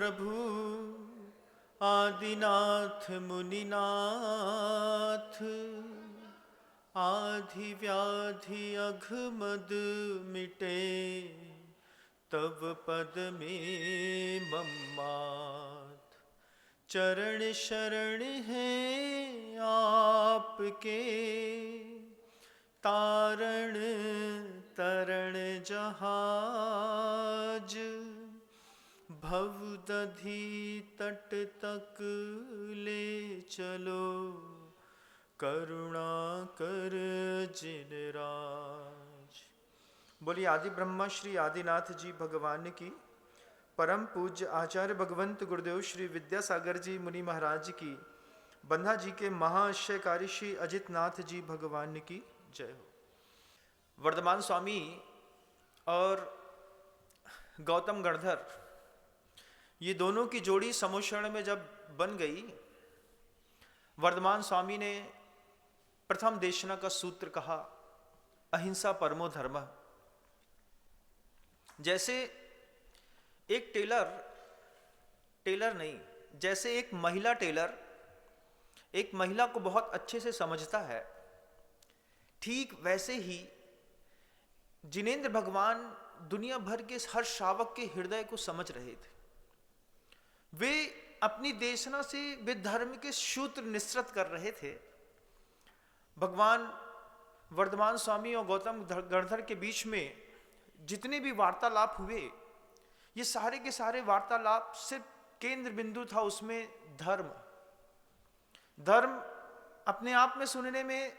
प्रभु आदिनाथ मुनिनाथ, आधि व्याधि अघमद मिटे, तब पद में मम्मात। चरण शरण है आपके, तारण तरण जहाज, भव दधी तट तक ले चलो, करुणा कर जिन राज। बोलिए आदि ब्रह्मा श्री आदिनाथ जी भगवान की, परम पूज्य आचार्य भगवंत गुरुदेव श्री विद्यासागर जी मुनि महाराज की, बंधा जी के महाआश्चर्यकारी श्री अजित नाथ जी भगवान की जय हो। वर्धमान स्वामी और गौतम गणधर, ये दोनों की जोड़ी समोषण में जब बन गई, वर्धमान स्वामी ने प्रथम देशना का सूत्र कहा, अहिंसा परमो धर्म। जैसे एक टेलर नहीं, जैसे एक महिला टेलर एक महिला को बहुत अच्छे से समझता है, ठीक वैसे ही जिनेंद्र भगवान दुनिया भर के हर श्रावक के हृदय को समझ रहे थे। वे अपनी देशना से वे धर्म के सूत्र निश्चित कर रहे थे। भगवान वर्धमान स्वामी और गौतम गणधर के बीच में जितने भी वार्तालाप हुए, ये सारे के सारे वार्तालाप सिर्फ केंद्र बिंदु था उसमें धर्म। धर्म अपने आप में सुनने में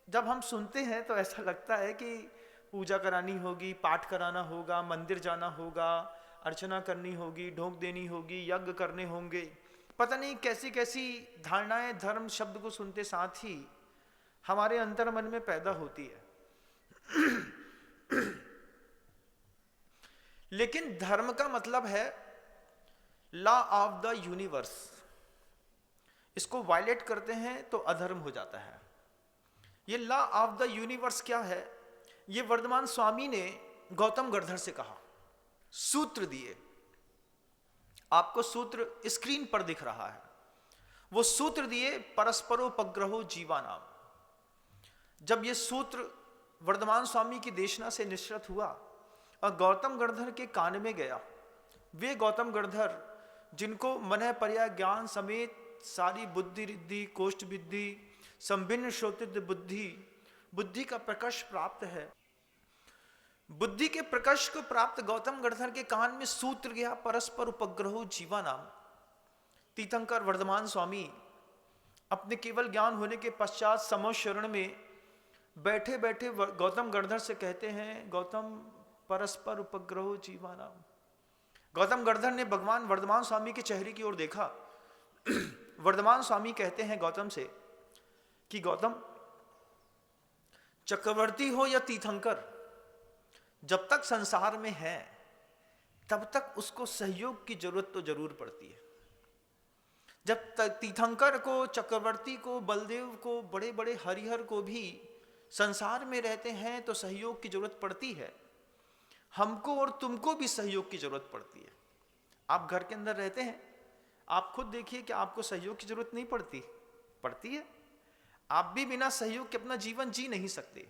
जब हम सुनते हैं तो ऐसा लगता है कि पूजा करानी होगी, पाठ कराना होगा, मंदिर जाना होगा, अर्चना करनी होगी, ढोक देनी होगी, यज्ञ करने होंगे, पता नहीं कैसी कैसी धारणाएं धर्म शब्द को सुनते साथ ही हमारे अंतर मन में पैदा होती है। लेकिन धर्म का मतलब है लॉ ऑफ द यूनिवर्स। इसको वायलेट करते हैं तो अधर्म हो जाता है। ये लॉ ऑफ द यूनिवर्स क्या है? ये वर्धमान स्वामी ने गौतम गणधर से कहा, सूत्र दिए। आपको सूत्र स्क्रीन पर दिख रहा है। वो सूत्र दिए, परस्परोपग्रहो जीवानाम। जब ये सूत्र वर्धमान स्वामी की देशना से निश्चित हुआ और गौतम गणधर के कान में गया, वे गौतम गणधर जिनको मनः पर्या ज्ञान समेत सारी बुद्धि रिद्धि कोष्ठ विद्धि संभिन्न श्रोतित बुद्धि का प्रकाश प्राप्त है, बुद्धि के प्रकाश को प्राप्त गौतम गणधर के कान में सूत्र गया, परस्पर उपग्रहो जीवानाम। तीर्थंकर वर्धमान स्वामी अपने केवल ज्ञान होने के पश्चात समोशरण में बैठे बैठे गौतम गणधर से कहते हैं, गौतम परस्पर उपग्रहो जीवानाम। गौतम गणधर ने भगवान वर्धमान स्वामी के चेहरे की ओर देखा। वर्धमान स्वामी कहते हैं गौतम से कि गौतम, चक्रवर्ती हो या तीर्थंकर, जब तक संसार में है तब तक उसको सहयोग की जरूरत तो जरूर पड़ती है। जब तक तीर्थंकर को, चक्रवर्ती को, बलदेव को, बड़े बड़े हरिहर को भी संसार में रहते हैं तो सहयोग की जरूरत पड़ती है। हमको और तुमको भी सहयोग की जरूरत पड़ती है। आप घर के अंदर रहते हैं, आप खुद देखिए कि आपको सहयोग की जरूरत नहीं पड़ती? पड़ती है। आप भी बिना सहयोग के अपना जीवन जी नहीं सकते।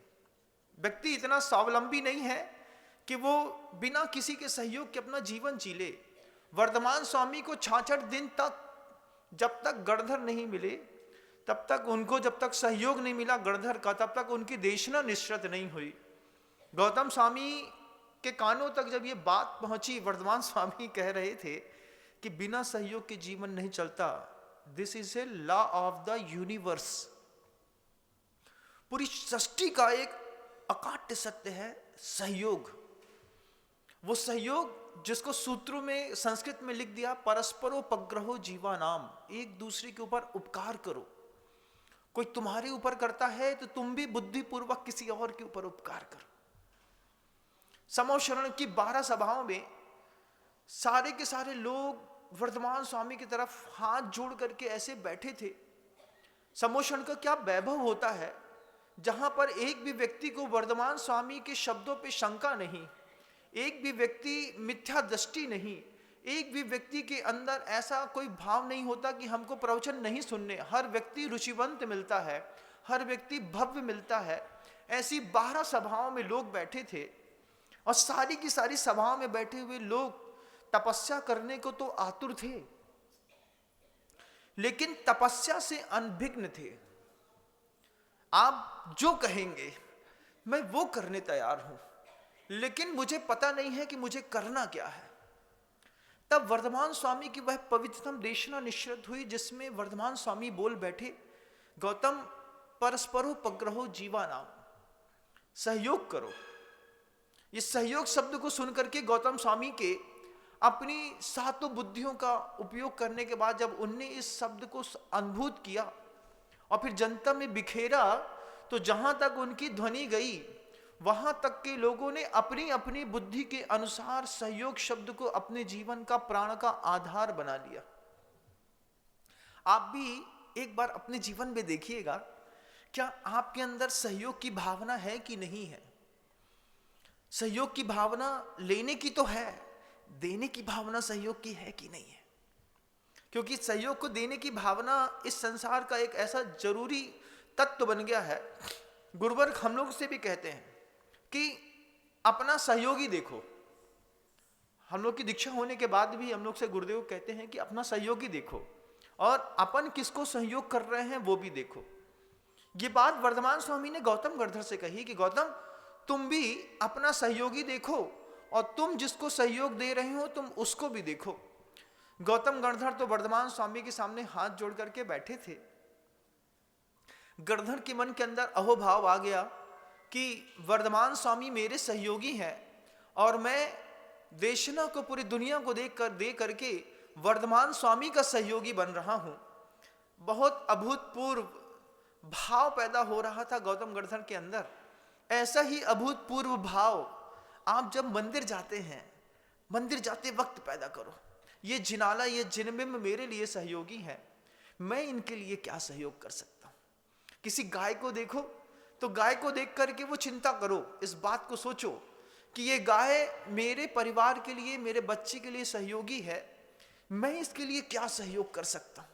व्यक्ति इतना स्वावलंबी नहीं है कि वो बिना किसी के सहयोग के अपना जीवन जी ले। वर्धमान स्वामी को 66 दिन तक जब तक गणधर नहीं मिले, तब तक उनको, जब तक सहयोग नहीं मिला गणधर का, तब तक उनकी देशना निश्चित नहीं हुई। गौतम स्वामी के कानों तक जब ये बात पहुंची, वर्धमान स्वामी कह रहे थे कि बिना सहयोग के जीवन नहीं चलता। This is a law of the universe. पूरी सृष्टि का एक अकाट्य सत्य है सहयोग। वो सहयोग जिसको सूत्रों में संस्कृत में लिख दिया, परस्परोपग्रहो जीवानाम। एक दूसरे के ऊपर उपकार करो। कोई तुम्हारे ऊपर करता है तो तुम भी बुद्धिपूर्वक किसी और के ऊपर उपकार करो। समोशरण की 12 सभाओं में सारे के सारे लोग वर्धमान स्वामी की तरफ हाथ जोड़ करके ऐसे बैठे थे। समोशरण का क्या वैभव होता है, जहां पर एक भी व्यक्ति को वर्धमान स्वामी के शब्दों पे शंका नहीं, एक भी व्यक्ति मिथ्या दृष्टि नहीं, एक भी व्यक्ति के अंदर ऐसा कोई भाव नहीं होता कि हमको प्रवचन नहीं सुनने। हर व्यक्ति रुचिवंत मिलता है, हर व्यक्ति भव्य मिलता है। ऐसी 12 सभाओं में लोग बैठे थे और सारी की सारी सभाओं में बैठे हुए लोग तपस्या करने को तो आतुर थे, लेकिन तपस्या से अनभिज्ञ थे। आप जो कहेंगे मैं वो करने तैयार हूं, लेकिन मुझे पता नहीं है कि मुझे करना क्या है। तब वर्धमान स्वामी की वह पवित्रतम देशना निश्चित हुई, जिसमें वर्धमान स्वामी बोल बैठे, गौतम परस्परोपग्रहो जीवानाम, सहयोग करो। इस सहयोग शब्द को सुनकर के गौतम स्वामी के अपनी सातों बुद्धियों का उपयोग करने के बाद जब उनने इस शब्द को अनुभूत किया और फिर जनता में बिखेरा, तो जहां तक उनकी ध्वनि गई वहां तक के लोगों ने अपनी अपनी बुद्धि के अनुसार सहयोग शब्द को अपने जीवन का, प्राण का आधार बना लिया। आप भी एक बार अपने जीवन में देखिएगा, क्या आपके अंदर सहयोग की भावना है कि नहीं है? सहयोग की भावना लेने की तो है, देने की भावना सहयोग की है कि नहीं है? क्योंकि सहयोग को देने की भावना इस संसार का एक ऐसा जरूरी तत्व बन गया है। गुरुवर्ग हम लोग से भी कहते हैं कि अपना सहयोगी देखो। हम लोग की दीक्षा होने के बाद भी हम लोग से गुरुदेव कहते हैं कि अपना सहयोगी देखो और अपन किसको सहयोग कर रहे हैं वो भी देखो। ये बात वर्धमान स्वामी ने गौतम गणधर से कही कि गौतम, तुम भी अपना सहयोगी देखो और तुम जिसको सहयोग दे रहे हो तुम उसको भी देखो। गौतम गणधर तो वर्धमान स्वामी के सामने हाथ जोड़ करके बैठे थे। गणधर के मन के अंदर अहोभाव आ गया कि वर्धमान स्वामी मेरे सहयोगी हैं और मैं देशना को, पूरी दुनिया को दे करके वर्धमान स्वामी का सहयोगी बन रहा हूं। बहुत अभूतपूर्व भाव पैदा हो रहा था गौतम गणधर के अंदर। ऐसा ही अभूतपूर्व भाव आप जब मंदिर जाते हैं, मंदिर जाते वक्त पैदा करो। ये जिनाला, ये जिनबिंब मेरे लिए सहयोगी है, मैं इनके लिए क्या सहयोग कर सकता हूं? किसी गाय को देखो तो गाय को देख करके वो चिंता करो, इस बात को सोचो कि ये गाय मेरे परिवार के लिए, मेरे बच्चे के लिए सहयोगी है, मैं इसके लिए क्या सहयोग कर सकता हूं?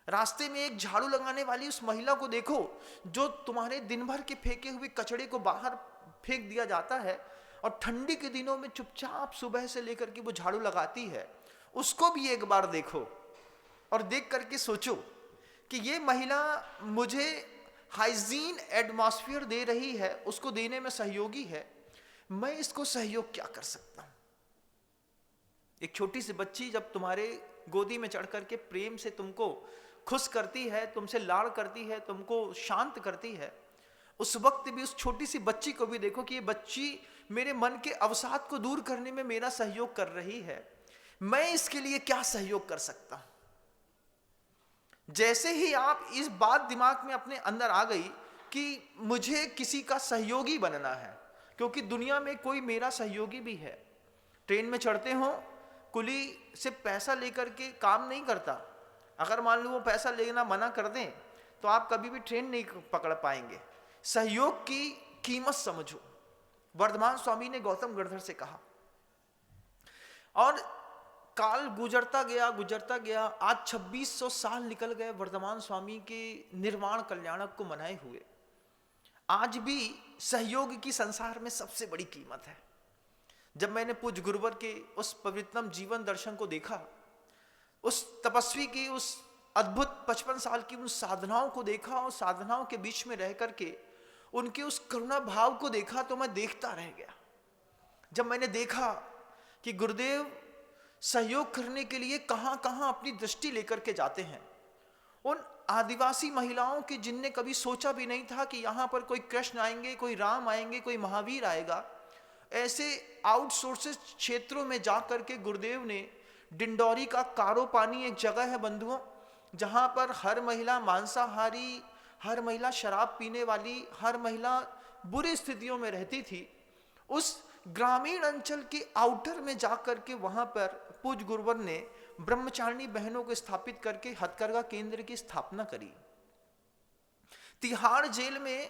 रास्ते में एक झाड़ू लगाने वाली उस महिला को देखो जो तुम्हारे दिन भर के फेंके हुए कचड़े को बाहर फेंक दिया जाता है और ठंडी के दिनों में चुपचाप सुबह से लेकर के वो झाड़ू लगाती है। उसको भी एक बार देखो और देख करके सोचो कि ये महिला मुझे हाइजीन एटमॉस्फेयर दे रही है, उसको देने में सहयोगी है, मैं इसको सहयोग क्या कर सकता हूं? एक छोटी सी बच्ची जब तुम्हारे गोदी में चढ़ करके प्रेम से तुमको खुश करती है, तुमसे लाड़ करती है, तुमको शांत करती है, उस वक्त भी उस छोटी सी बच्ची को भी देखो कि ये बच्ची मेरे मन के अवसाद को दूर करने में मेरा सहयोग कर रही है, मैं इसके लिए क्या सहयोग कर सकता हूं? जैसे ही आप इस बात दिमाग में अपने अंदर आ गई कि मुझे किसी का सहयोगी बनना है, क्योंकि दुनिया में कोई मेरा सहयोगी भी है। ट्रेन में चढ़ते हो, कुली से पैसा लेकर के काम नहीं करता। अगर मान लो वो पैसा लेना मना कर दें तो आप कभी भी ट्रेन नहीं पकड़ पाएंगे। सहयोग की कीमत समझो, वर्धमान स्वामी ने गौतम गणधर से कहा। और काल गुजरता गया। आज 2600 साल निकल गए वर्धमान स्वामी के निर्वाण कल्याणक को मनाए हुए। आज भी सहयोग की संसार में सबसे बड़ी कीमत है। जब मैंने पूज्य गुरुवर के उस पवित्रतम जीवन दर्शन को देखा, उस तपस्वी की उस अद्भुत 55 साल की उन साधनाओं को देखा और साधनाओं के बीच में रह करके उनके उस करुणा भाव को देखा, तो मैं देखता रह गया। जब मैंने देखा कि गुरुदेव सहयोग करने के लिए कहां कहां अपनी दृष्टि लेकर के जाते हैं, उन आदिवासी महिलाओं की जिनने कभी सोचा भी नहीं था कि यहां पर कोई कृष्ण आएंगे, कोई राम आएंगे, कोई महावीर आएगा, ऐसे आउटसोर्सेस क्षेत्रों में जाकर के गुरुदेव ने डिंडौरी का कारो पानी एक जगह है बंधुओं, जहां पर हर महिला मांसाहारी, हर महिला शराब पीने वाली, हर महिला बुरी स्थितियों में रहती थी। उस ग्रामीण अंचल के आउटर में जाकर के वहां पर पूज्य गुरुवर ने ब्रह्मचारिणी बहनों को स्थापित करके हथकरघा केंद्र की स्थापना करी। तिहाड़ जेल में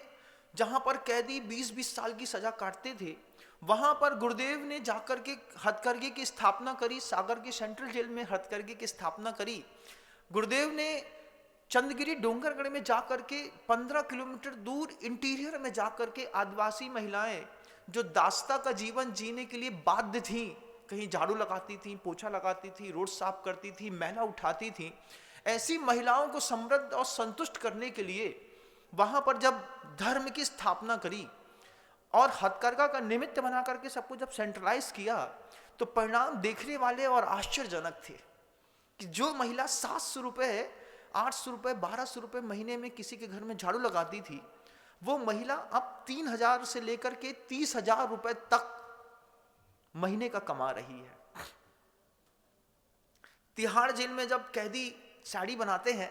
जहां पर कैदी 20-20 साल की सजा काटते थे, वहां पर गुरुदेव ने जाकर के हथकरघे की स्थापना करी, सागर के सेंट्रल जेल में हथकरघे की स्थापना करी। गुरुदेव ने चंदगिरी डोंगरगढ़ में जाकर के 15 किलोमीटर दूर इंटीरियर में जाकर के आदिवासी महिलाएं जो दास्ता का जीवन जीने के लिए बाध्य थी, कहीं झाड़ू लगाती थी, पोछा लगाती थी, रोड साफ करती थी, मैला उठाती थी, ऐसी महिलाओं को समृद्ध और संतुष्ट करने के लिए वहां पर जब धर्म की स्थापना करी और हथकरघा का निमित्त बना करके सबको जब सेंट्रलाइज किया, तो परिणाम देखने वाले और आश्चर्यजनक थे कि जो महिला 700 रुपये, 800 रुपये, 1200 रुपये महीने में किसी के घर में झाड़ू लगाती थी, वो महिला अब 3000 से लेकर के 30,000 रुपये तक महीने का कमा रही है। तिहाड़ जेल में जब कैदी साड़ी बनाते हैं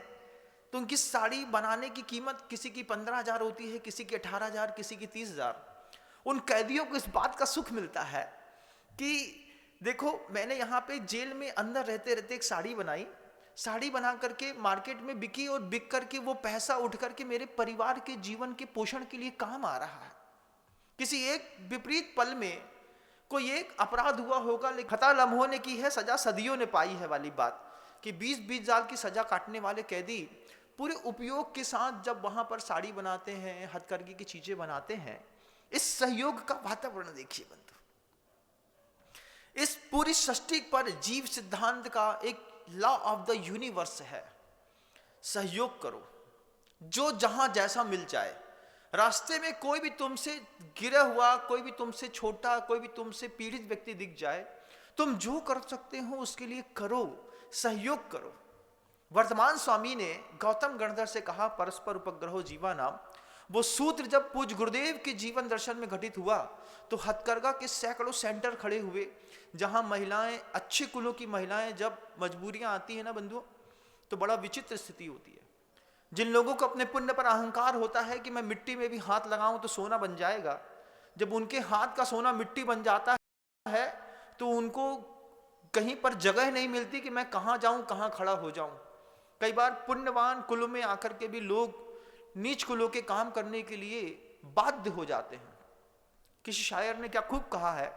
तो उनकी साड़ी बनाने की कीमत किसी की 15,000 होती है, किसी की 18,000, किसी की 30,000। उन कैदियों को इस बात का सुख मिलता है कि देखो, मैंने यहाँ पे जेल में अंदर रहते रहते एक साड़ी बनाई, साड़ी बना करके मार्केट में बिकी और बिक करके वो पैसा उठ करके मेरे परिवार के जीवन के पोषण के लिए काम आ रहा है। किसी एक विपरीत पल में कोई एक अपराध हुआ होगा, लेकिन खता लम्हों ने की है, सजा सदियों ने पाई है वाली बात, कि 20-20 साल की सजा काटने वाले कैदी पूरे उपयोग के साथ जब वहां पर साड़ी बनाते हैं, हथकरघे की चीजें बनाते हैं, इस सहयोग का वातावरण देखिए बंधु। इस पूरी सृष्टि पर जीव सिद्धांत का एक लॉ ऑफ द यूनिवर्स है, सहयोग करो, जो जहां जैसा मिल जाए। रास्ते में कोई भी तुमसे गिरा हुआ, कोई भी तुमसे छोटा, कोई भी तुमसे पीड़ित व्यक्ति दिख जाए, तुम जो कर सकते हो उसके लिए करो, सहयोग करो। वर्तमान स्वामी ने गौतम गणधर से कहा, परस्पर उपग्रहो जीवानाम। वो सूत्र जब पूज्य गुरुदेव के जीवन दर्शन में घटित हुआ तो हथकरघा के सैकड़ों सेंटर खड़े हुए, जहां महिलाएं, अच्छे कुलों की महिलाएं, जब मजबूरियां आती है ना बंधुओं, तो बड़ा विचित्र स्थिति होती है। जिन लोगों को अपने पुण्य पर अहंकार होता है कि मैं मिट्टी में भी हाथ लगाऊं तो सोना बन जाएगा, जब उनके हाथ का सोना मिट्टी बन जाता है तो उनको कहीं पर जगह नहीं मिलती कि मैं कहां जाऊं, कहां खड़ा हो जाऊं। कई बार पुण्यवान कुलों में आकर के भी लोग नीच कुलों के काम करने के लिए बाध्य हो जाते हैं। किसी शायर ने क्या खूब कहा है,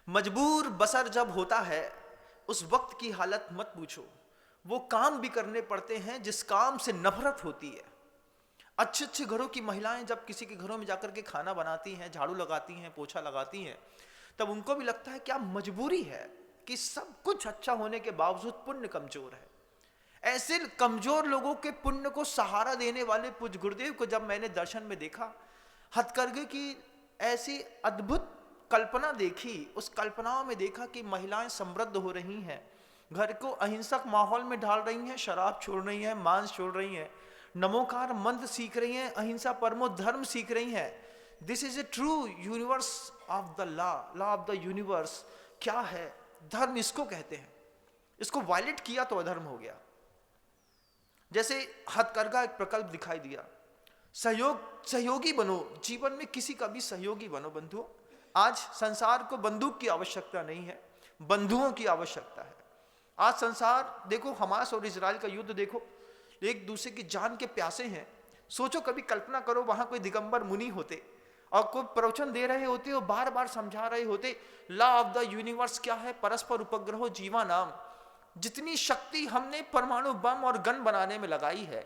मजबूर बसर जब होता है उस वक्त की हालत मत पूछो, वो काम भी करने पड़ते हैं जिस काम से नफरत होती है। अच्छे अच्छे घरों की महिलाएं जब किसी के घरों में जाकर के खाना बनाती हैं, झाड़ू लगाती हैं, पोछा लगाती हैं, तब उनको भी लगता है क्या मजबूरी है कि सब कुछ अच्छा होने के बावजूद पुण्य कमजोर है। ऐसे कमजोर लोगों के पुण्य को सहारा देने वाले पूज्य गुरुदेव को जब मैंने दर्शन में देखा, हथकरघे की ऐसी अद्भुत कल्पना देखी, उस कल्पनाओं में देखा कि महिलाएं समृद्ध हो रही हैं, घर को अहिंसक माहौल में ढाल रही हैं, शराब छोड़ रही हैं, मांस छोड़ रही हैं, नमोकार मंत्र सीख रही हैं, अहिंसा परमो धर्म सीख रही हैं। This is a true universe of the law of the universe. क्या है धर्म? इसको कहते हैं। इसको वायलेट किया तो अधर्म हो गया। जैसे हथकरघा एक प्रकल्प दिखाई दिया, सहयोगी बनो, जीवन में किसी का भी सहयोगी बनो बंधुओं। आज संसार को बंदूक की आवश्यकता नहीं है, बंधुओं की आवश्यकता है। आज संसार देखो, हमास और इजराइल का युद्ध देखो, एक दूसरे की जान के प्यासे हैं। सोचो, कभी कल्पना करो वहां कोई दिगंबर मुनि होते और कोई प्रवचन दे रहे होते और बार बार समझा रहे होते लॉ ऑफ द यूनिवर्स क्या है, परस्पर उपग्रहो जीवा नाम। जितनी शक्ति हमने परमाणु बम और गन बनाने में लगाई है,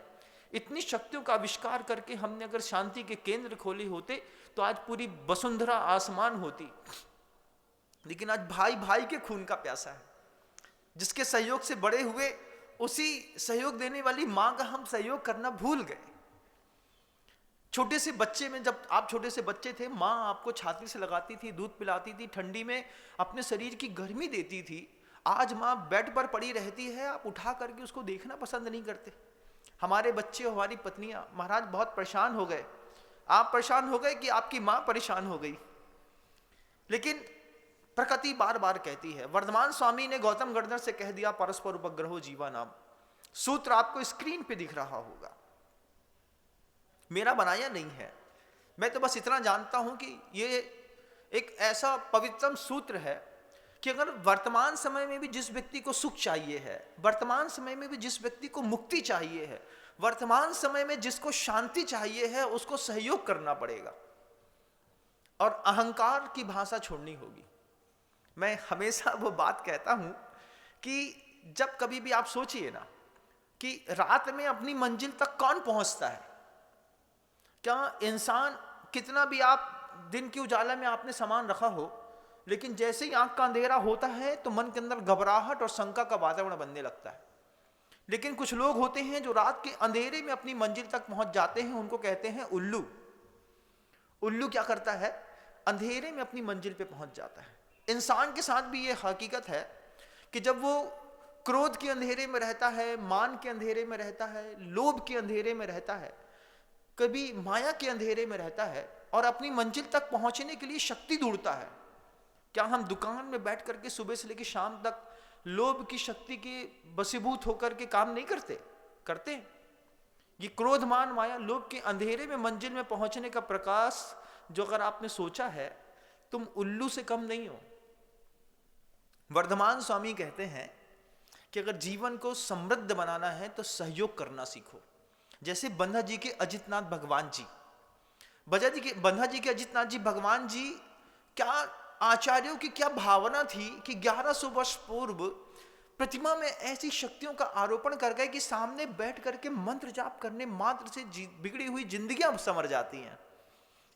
इतनी शक्तियों का आविष्कार करके हमने अगर शांति के केंद्र खोले होते तो आज पूरी वसुंधरा आसमान होती। लेकिन आज भाई भाई के खून का प्यासा है, जिसके सहयोग से बड़े हुए, उसी सहयोग देने वाली मां का हम सहयोग करना भूल गए। छोटे से बच्चे में, जब आप छोटे से बच्चे थे, मां आपको छाती से लगाती थी, दूध पिलाती थी, ठंडी में अपने शरीर की गर्मी देती थी। आज मां बेड पर पड़ी रहती है, आप उठा करके उसको देखना पसंद नहीं करते। हमारे बच्चे, हमारी पत्नियां, महाराज बहुत परेशान हो गए। आप परेशान हो गए कि आपकी मां परेशान हो गई। लेकिन प्रकृति बार बार कहती है। वर्धमान स्वामी ने गौतम गणधर से कह दिया, परस्पर उपग्रहो जीवा नाम। सूत्र आपको स्क्रीन पे दिख रहा होगा, मेरा बनाया नहीं है। मैं तो बस इतना जानता हूं कि ये एक ऐसा पवित्रतम सूत्र है कि अगर वर्तमान समय में भी जिस व्यक्ति को सुख चाहिए है, वर्तमान समय में भी जिस व्यक्ति को मुक्ति चाहिए है, वर्तमान समय में जिसको शांति चाहिए है, उसको सहयोग करना पड़ेगा। और अहंकार की भाषा छोड़नी होगी। मैं हमेशा वो बात कहता हूं कि जब कभी भी आप सोचिए ना कि रात में अपनी मंजिल तक कौन पहुंचता है। क्या इंसान, कितना भी आप दिन के उजाला में आपने सामान रखा हो, लेकिन जैसे ही आंख का अंधेरा होता है तो मन के अंदर घबराहट और शंका का वातावरण बनने लगता है। लेकिन कुछ लोग होते हैं जो रात के अंधेरे में अपनी मंजिल तक पहुंच जाते हैं, उनको कहते हैं उल्लू। उल्लू क्या करता है? अंधेरे में अपनी मंजिल पे पहुंच जाता है। इंसान के साथ भी ये हकीकत है कि जब वो क्रोध के अंधेरे में रहता है, मान के अंधेरे में रहता है, लोभ के अंधेरे में रहता है, कभी माया के अंधेरे में रहता है और अपनी मंजिल तक पहुंचने के लिए शक्ति ढूंढता है। क्या हम दुकान में बैठ करके सुबह से लेकर शाम तक लोभ की शक्ति के बसीभूत होकर के काम नहीं करते? ये क्रोध, मान, माया, लोभ के अंधेरे में मंजिल में पहुंचने का प्रकाश जो अगर आपने सोचा है, तुम उल्लू से कम नहीं हो। वर्धमान स्वामी कहते हैं कि अगर जीवन को समृद्ध बनाना है तो सहयोग करना सीखो। जैसे बंधा जी के अजितनाथ भगवान जी, बंधा जी के अजितनाथ जी भगवान जी, क्या आचार्यों की क्या भावना थी कि 1100 वर्ष पूर्व प्रतिमा में ऐसी शक्तियों का आरोपण कर गए कि सामने बैठ करके मंत्र जाप करने मात्र से बिगड़ी हुई जिंदगियां संवर जाती हैं।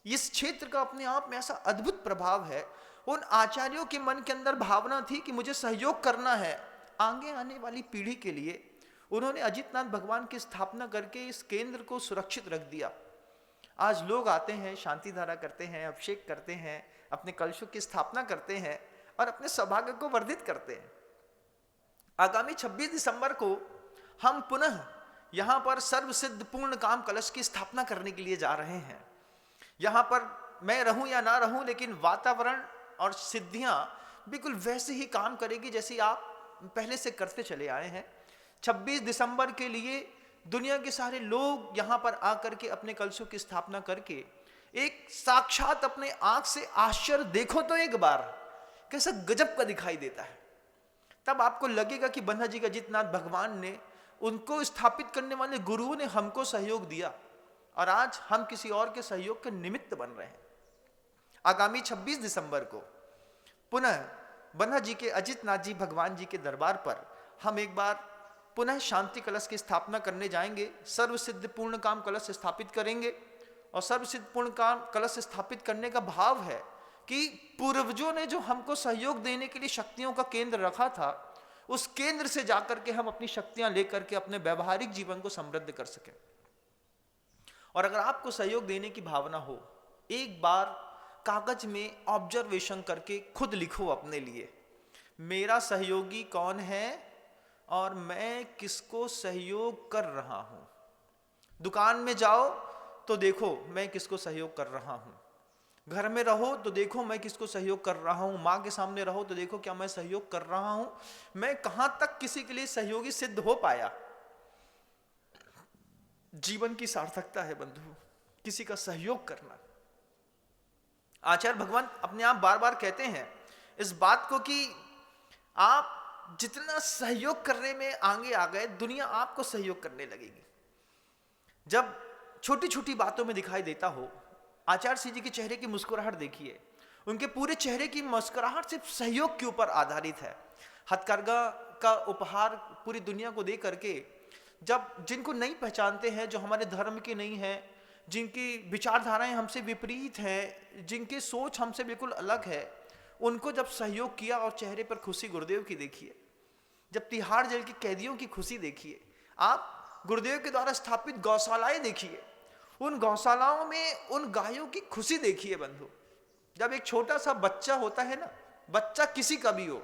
इस क्षेत्र का अपने आप में ऐसा अद्भुत प्रभाव है। उन आचार्यों के मन के अंदर भावना थी कि मुझे सहयोग करना है आगे आने वाली पीढ़ी के लिए। उन्होंने अजितनाथ भगवान की स्थापना करके इस केंद्र को सुरक्षित रख दिया। आज लोग आते हैं, शांति धारा करते हैं, अभिषेक करते हैं, अपने कलशों की स्थापना करते हैं और अपने सौभाग्य को वर्धित करते हैं। आगामी 26 दिसंबर को हम पुनः यहां पर सर्वसिद्ध पूर्ण काम कलश की स्थापना करने के लिए जा रहे हैं। यहां पर मैं रहूं या ना रहूं, लेकिन वातावरण और सिद्धियां बिल्कुल वैसे ही काम करेगी जैसे आप पहले से करते चले आए हैं। 26 दिसंबर के लिए दुनिया के सारे लोग यहां पर आकर के अपने कलशों की स्थापना करके एक साक्षात अपने आंख से आश्चर्य देखो तो एक बार कैसा गजब का दिखाई देता है। तब आपको लगेगा कि बंधा जी का अजितनाथ भगवान ने, उनको स्थापित करने वाले गुरुओं ने हमको सहयोग दिया और आज हम किसी और के सहयोग के निमित्त बन रहे हैं। आगामी 26 दिसंबर को पुनः बंधा जी के अजितनाथ जी भगवान जी के दरबार पर हम एक बार पुनः शांति कलश की स्थापना करने जाएंगे। सर्वसिद्ध पूर्ण काम कलश स्थापित करेंगे और सर्वसिद्ध पूर्ण काम कलश स्थापित करने का भाव है कि पूर्वजों ने जो हमको सहयोग देने के लिए शक्तियों का केंद्र रखा था, उस केंद्र से जाकर के हम अपनी शक्तियां लेकर के अपने व्यवहारिक जीवन को समृद्ध कर सकें। और अगर आपको सहयोग देने की भावना हो, एक बार कागज में ऑब्जर्वेशन करके खुद लिखो अपने लिए, मेरा सहयोगी कौन है और मैं किसको सहयोग कर रहा हूं। दुकान में जाओ तो देखो मैं किसको सहयोग कर रहा हूं, घर में रहो तो देखो मैं किसको सहयोग कर रहा हूं, माँ के सामने रहो तो देखो क्या मैं सहयोग कर रहा हूं, मैं कहां तक किसी के लिए सहयोगी सिद्ध हो पाया। जीवन की सार्थकता है बंधु, किसी का सहयोग करना। आचार्य भगवान अपने आप बार बार कहते हैं इस बात को कि आप जितना सहयोग करने में आगे आ गए, दुनिया आपको सहयोग करने लगेगी। जब छोटी छोटी बातों में दिखाई देता हो, आचार्य श्री जी के चेहरे की मुस्कुराहट देखिए, उनके पूरे चेहरे की मुस्कुराहट सिर्फ सहयोग के ऊपर आधारित है। हथकरघा का उपहार पूरी दुनिया को दे करके, जब जिनको नहीं पहचानते हैं, जो हमारे धर्म के नहीं है, जिनकी विचारधाराएं हमसे विपरीत हैं, जिनकी सोच हमसे बिल्कुल अलग है, उनको जब सहयोग किया और चेहरे पर खुशी गुरुदेव की देखिए। जब तिहाड़ जेल के कैदियों की खुशी देखिए, आप गुरुदेव के द्वारा स्थापित गौशालाएं देखिए, उन गौशालाओं में उन गायों की खुशी देखिए बंधु। जब एक छोटा सा बच्चा होता है ना, बच्चा किसी का भी हो,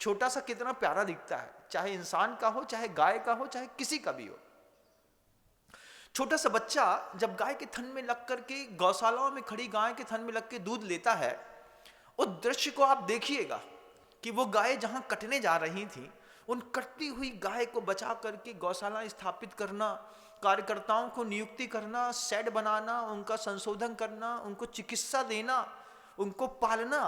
छोटा सा कितना प्यारा दिखता है, चाहे इंसान का हो, चाहे गाय का हो, चाहे किसी का भी हो। छोटा सा बच्चा जब गाय के थन में लग करके, गौशालाओं में खड़ी गाय के थन में लग के दूध लेता है, उस दृश्य को आप देखिएगा कि वो गाय जहां कटने जा रही थी, उन कटती हुई गाय को बचा करके गौशाला स्थापित करना, कार्यकर्ताओं को नियुक्ति करना, शेड बनाना, उनका संशोधन करना, उनको चिकित्सा देना, उनको पालना,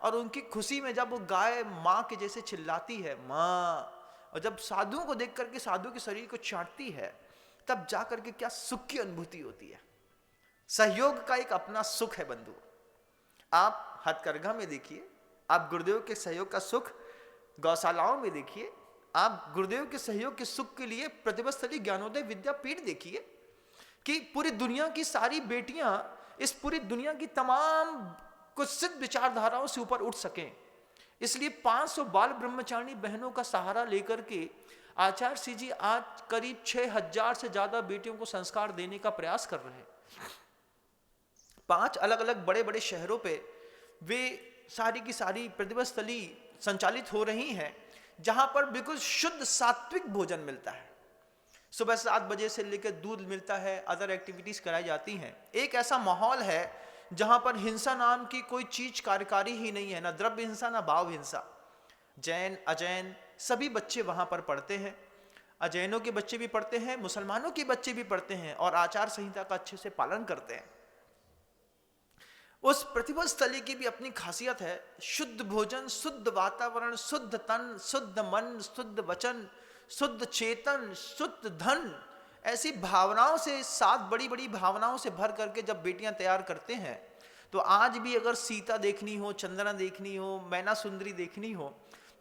और उनकी खुशी में जब वो गाय माँ के जैसे चिल्लाती है माँ, और जब साधुओं को देख करके साधु के शरीर को चाटती है, तब जाकर के क्या सुख की अनुभूति होती है। सहयोग का एक अपना सुख है बंधु। आप हथकरघा में देखिए, आप गुरुदेव के सहयोग का सुख गौशालाओं में देखिए, आप गुरुदेव के सहयोग के सुख के लिए प्रतिभास्थली ज्ञानोदय विद्यापीठ देखिए कि पूरी दुनिया की सारी बेटियां इस पूरी दुनिया की तमाम कुत्सित विचारधाराओं से ऊपर उठ सकें। इसलिए 500 बाल ब्रह्मचारिणी बहनों का सहारा लेकर के आचार्य श्री जी आज करीब 6000 से ज्यादा बेटियों को संस्कार देने का प्रयास कर रहे हैं। 5 अलग अलग बड़े बड़े शहरों पे वे सारी की सारी प्रतिभास्थली संचालित हो रही हैं, जहां पर बिल्कुल शुद्ध सात्विक भोजन मिलता है। सुबह 7 बजे से लेकर दूध मिलता है, अदर एक्टिविटीज कराई जाती हैं। एक ऐसा माहौल है जहां पर हिंसा नाम की कोई चीज कार्यकारी ही नहीं है, ना द्रव्य हिंसा ना भाव हिंसा। जैन अजैन सभी बच्चे वहां पर पढ़ते हैं, अजैनों के बच्चे भी पढ़ते हैं, मुसलमानों के बच्चे भी पढ़ते हैं और आचार संहिता का अच्छे से पालन करते हैं। उस प्रतिभा स्थली की भी अपनी खासियत है। शुद्ध भोजन, शुद्ध वातावरण, शुद्ध तन, शुद्ध मन, शुद्ध वचन, शुद्ध चेतन, शुद्ध धन, ऐसी भावनाओं से 7 बड़ी बड़ी भावनाओं से भर करके जब बेटियां तैयार करते हैं, तो आज भी अगर सीता देखनी हो, चंदना देखनी हो, मैना सुंदरी देखनी हो,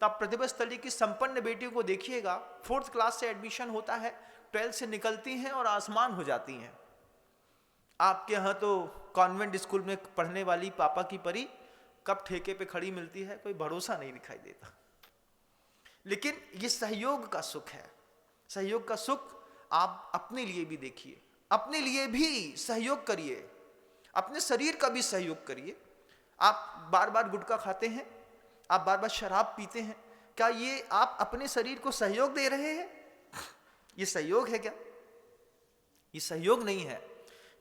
तो आप प्रतिभा स्थली की संपन्न बेटियों को देखिएगा। 4th क्लास से एडमिशन होता है, 12th से निकलती हैं और आसमान हो जाती हैं। आपके यहाँ तो कॉन्वेंट स्कूल में पढ़ने वाली पापा की परी कब ठेके पे खड़ी मिलती है, कोई भरोसा नहीं दिखाई देता। लेकिन ये सहयोग का सुख है। सहयोग का सुख आप अपने लिए भी देखिए, अपने लिए भी सहयोग करिए, अपने शरीर का भी सहयोग करिए। आप बार बार गुटखा खाते हैं, आप बार बार शराब पीते हैं, क्या ये आप अपने शरीर को सहयोग दे रहे हैं? ये सहयोग है क्या? ये सहयोग नहीं है।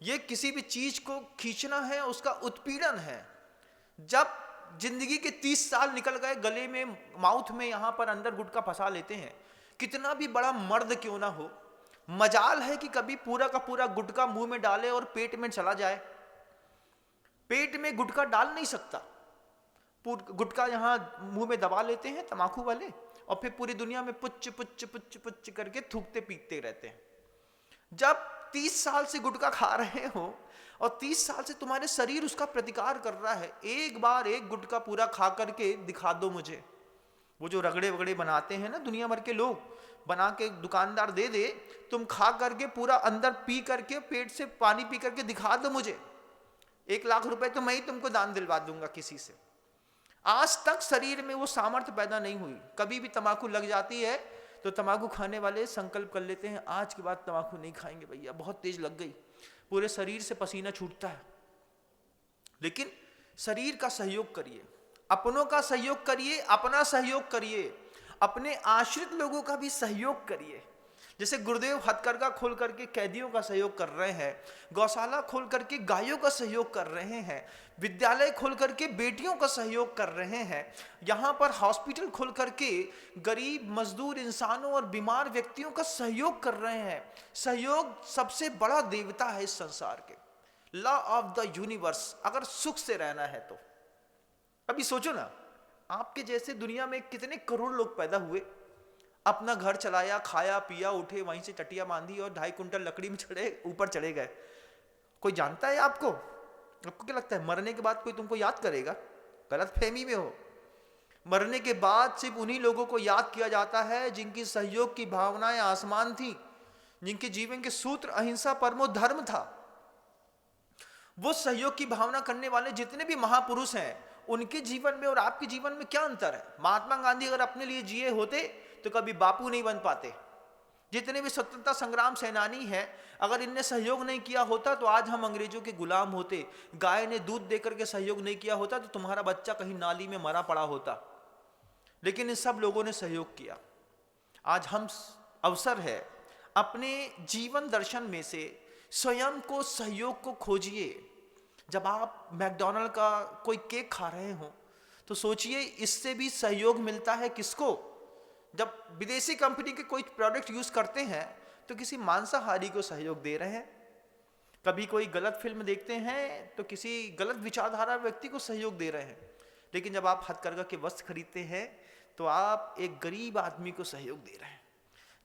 ये किसी भी चीज को खींचना है, उसका उत्पीड़न है। जब जिंदगी के 30 साल निकल गए, गले में, माउथ में, यहां पर अंदर गुटखा फंसा लेते हैं। कितना भी बड़ा मर्द क्यों ना हो, मजाल है कि कभी पूरा का पूरा गुटखा मुंह में डाले और पेट में चला जाए। पेट में गुटखा डाल नहीं सकता। गुटखा यहां मुंह में दबा लेते हैं तमाकू वाले, और फिर पूरी दुनिया में पुच्च पुच्च पुच्च पुच्च करके थूकते पीटते रहते हैं। जब 30 साल से गुटखा खा रहे हो और 30 साल से तुम्हारे शरीर उसका प्रतिकार कर रहा है, एक बार एक गुटखा पूरा खा करके दिखा दो मुझे। वो जो रगड़े वगड़े बनाते हैं ना दुनिया भर के लोग, बना के दुकानदार दे दे, तुम खा करके पूरा अंदर पी करके, पेट से पानी पी करके दिखा दो मुझे। 1 लाख रुपए तो मैं ही तुमको दान दिलवा दूंगा किसी से। आज तक शरीर में वो सामर्थ्य पैदा नहीं हुई। कभी भी तंबाकू लग जाती है तो तंबाकू खाने वाले संकल्प कर लेते हैं, आज के बाद तंबाकू नहीं खाएंगे भैया, बहुत तेज लग गई, पूरे शरीर से पसीना छूटता है। लेकिन शरीर का सहयोग करिए, अपनों का सहयोग करिए, अपना सहयोग करिए, अपने आश्रित लोगों का भी सहयोग करिए। जैसे गुरुदेव हथकरघा खोल करके कैदियों का सहयोग कर रहे हैं, गौशाला खोल करके गायों का सहयोग कर रहे हैं, विद्यालय खोल करके बेटियों का सहयोग कर रहे हैं, यहाँ पर हॉस्पिटल खोल करके गरीब मजदूर इंसानों और बीमार व्यक्तियों का सहयोग कर रहे हैं। सहयोग सबसे बड़ा देवता है इस संसार के, लॉ ऑफ द यूनिवर्स। अगर सुख से रहना है तो अभी सोचो ना, आपके जैसे दुनिया में कितने करोड़ लोग पैदा हुए, अपना घर चलाया, खाया पिया, उठे, वहीं से टटिया बांधी और 2.5 कुंटल लकड़ी में ऊपर चढ़े गए। कोई जानता है आपको? आपको क्या लगता है मरने के बाद कोई तुमको याद करेगा? गलत फहमी में हो। मरने के बाद सिर्फ उन्हीं लोगों को याद किया जाता है जिनकी सहयोग की भावनाएं आसमान थी, जिनके जीवन के सूत्र अहिंसा परमो धर्म था। वो सहयोग की भावना करने वाले जितने भी महापुरुष हैं, उनके जीवन में और आपके जीवन में क्या अंतर है? महात्मा गांधी अगर अपने लिए जिए होते तो कभी बापू नहीं बन पाते। जितने भी स्वतंत्रता संग्राम सेनानी हैं, अगर इनने सहयोग नहीं किया होता तो आज हम अंग्रेजों के गुलाम होते। गाय ने दूध देकर के सहयोग नहीं किया होता तो तुम्हारा बच्चा कहीं नाली में मरा पड़ा होता। लेकिन इन सब लोगों ने सहयोग किया। आज हम अवसर है, अपने जीवन दर्शन में से स्वयं को, सहयोग को खोजिए। जब आप मैकडॉनल्ड का कोई केक खा रहे हो तो सोचिए इससे भी सहयोग मिलता है किसको? जब विदेशी कंपनी के कोई प्रोडक्ट यूज करते हैं तो किसी मांसाहारी को सहयोग दे रहे हैं। कभी कोई गलत फिल्म देखते हैं तो किसी गलत विचारधारा व्यक्ति को सहयोग दे रहे हैं। लेकिन जब आप हथकरघा के वस्त्र खरीदते हैं तो आप एक गरीब आदमी को सहयोग दे रहे हैं।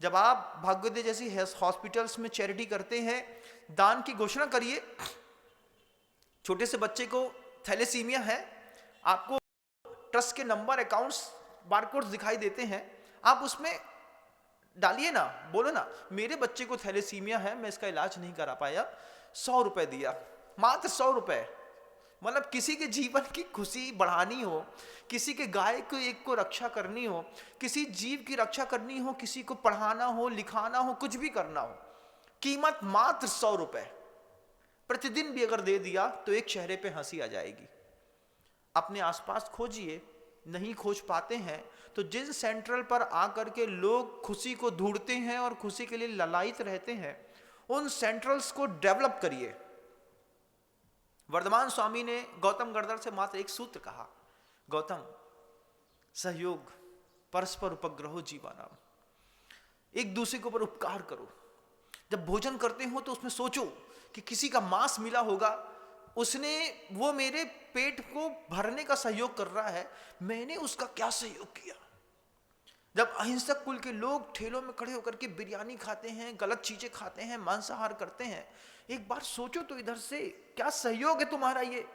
जब आप भाग्योदय जैसी हॉस्पिटल्स में चैरिटी करते हैं, दान की घोषणा करिए। छोटे से बच्चे को थैलेसीमिया है, आपको ट्रस्ट के नंबर, अकाउंट्स, बारकोड्स दिखाई देते हैं, आप उसमें डालिए ना, बोलो ना मेरे बच्चे को थैलेसीमिया है, मैं इसका इलाज नहीं करा पाया, 100 रुपए दिया, मात्र 100 रुपए। मतलब किसी के जीवन की खुशी बढ़ानी हो, किसी के गाय को एक को रक्षा करनी हो, किसी जीव की रक्षा करनी हो, किसी को पढ़ाना हो, लिखाना हो, कुछ भी करना हो, कीमत मात्र 100 रुपए। प्रतिदिन भी अगर दे दिया तो एक चेहरे पे हंसी आ जाएगी। अपने आसपास खोजिए, नहीं खोज पाते हैं तो जिन सेंट्रल पर आकर के लोग खुशी को ढूंढते हैं और खुशी के लिए ललायित रहते हैं, उन सेंट्रल्स को डेवलप करिए। वर्धमान स्वामी ने गौतम गढ़धर से मात्र एक सूत्र कहा, गौतम, सहयोग, परस्पर उपग्रहो जीवानाम, एक दूसरे के ऊपर उपकार करो। जब भोजन करते हो तो उसमें सोचो कि किसी का मांस मिला होगा, उसने वो मेरे पेट को भरने का सहयोग कर रहा है, मैंने उसका क्या सहयोग किया। जब अहिंसक कुल के लोग ठेलों में खड़े होकर के बिरयानी खाते हैं, गलत चीजें खाते हैं, मांसाहार करते हैं, एक बार सोचो तो इधर से क्या सहयोग है तुम्हारा। ये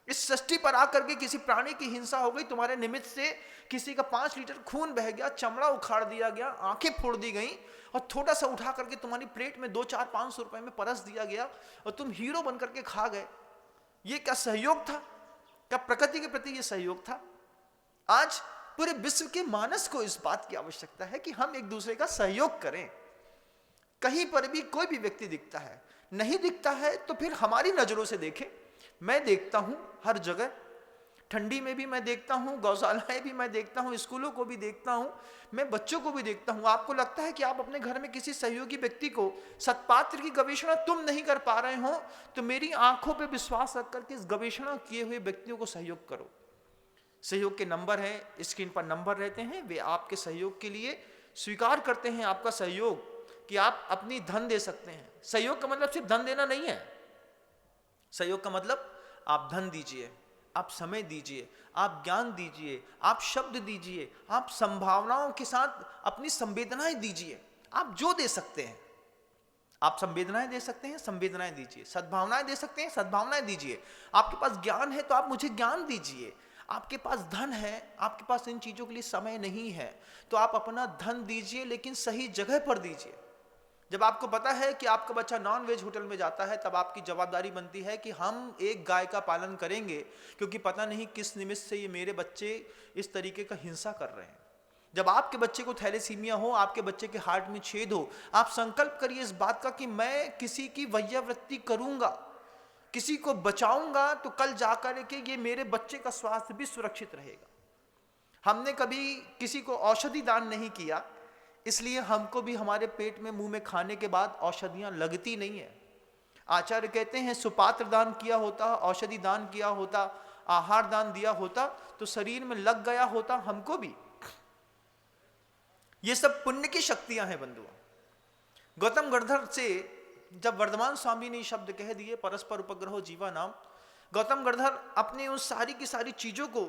इस सृष्टि पर आकर के किसी प्राणी की हिंसा हो गई, तुम्हारे निमित्त से किसी का 5 लीटर खून बह गया, चमड़ा उखाड़ दिया गया, आंखें फोड़ दी गई, और थोड़ा सा उठा करके तुम्हारी प्लेट में 2, 4, 500 रुपए में परस दिया गया और तुम हीरो बन करके खा गए। ये क्या सहयोग था? क्या प्रकृति के प्रति ये सहयोग था? आज पूरे विश्व के मानस को इस बात की आवश्यकता है कि हम एक दूसरे का सहयोग करें। कहीं पर भी कोई भी व्यक्ति दिखता है, नहीं दिखता है तो फिर हमारी नजरों से देखें। मैं देखता हूं हर जगह, ठंडी में भी मैं देखता हूं, गौशालाएं भी मैं देखता हूं, स्कूलों को भी देखता हूं, मैं बच्चों को भी देखता हूं। आपको लगता है कि आप अपने घर में किसी सहयोगी व्यक्ति को, सत्पात्र की गवेषणा तुम नहीं कर पा रहे हो, तो मेरी आंखों पे विश्वास रख करके इस गवेषणा किए हुए व्यक्तियों को सहयोग करो। सहयोग के नंबर है, स्क्रीन पर नंबर रहते हैं, वे आपके सहयोग के लिए स्वीकार करते हैं आपका सहयोग, कि आप अपनी धन दे सकते हैं। सहयोग का मतलब सिर्फ धन देना नहीं है। सहयोग का मतलब आप धन दीजिए, आप समय दीजिए, आप ज्ञान दीजिए, आप शब्द दीजिए, आप संभावनाओं के साथ अपनी संवेदनाएं दीजिए। आप जो दे सकते हैं, आप संवेदनाएं दे सकते हैं, संवेदनाएं दीजिए, सद्भावनाएं दे सकते हैं, सद्भावनाएं दीजिए। आपके पास ज्ञान है तो आप मुझे ज्ञान दीजिए। आपके पास धन है, आपके पास इन चीजों के लिए समय नहीं है, तो आप अपना धन दीजिए, लेकिन सही जगह पर दीजिए। जब आपको पता है कि आपका बच्चा नॉन वेज होटल में जाता है, तब आपकी जवाबदारी बनती है कि हम एक गाय का पालन करेंगे, क्योंकि पता नहीं किस निमित्त से ये मेरे बच्चे इस तरीके का हिंसा कर रहे हैं। जब आपके बच्चे को थैलेसीमिया हो, आपके बच्चे के हार्ट में छेद हो, आप संकल्प करिए इस बात का कि मैं किसी की वैयावृत्ति करूंगा, किसी को बचाऊंगा, तो कल जाकर के ये मेरे बच्चे का स्वास्थ्य भी सुरक्षित रहेगा। हमने कभी किसी को औषधि दान नहीं किया, इसलिए हमको भी हमारे पेट में, मुंह में खाने के बाद औषधियां लगती नहीं है। आचार्य कहते हैं सुपात्र दान किया होता, औषधि दान किया होता, आहार दान दिया होता, तो शरीर में लग गया होता हमको भी। ये सब पुण्य की शक्तियां हैं बंधुओं। गौतम गढ़धर से जब वर्धमान स्वामी ने शब्द कह दिए, परस्पर उपग्रहो जीवा नाम, गौतम गढ़धर अपने उस सारी की सारी चीजों को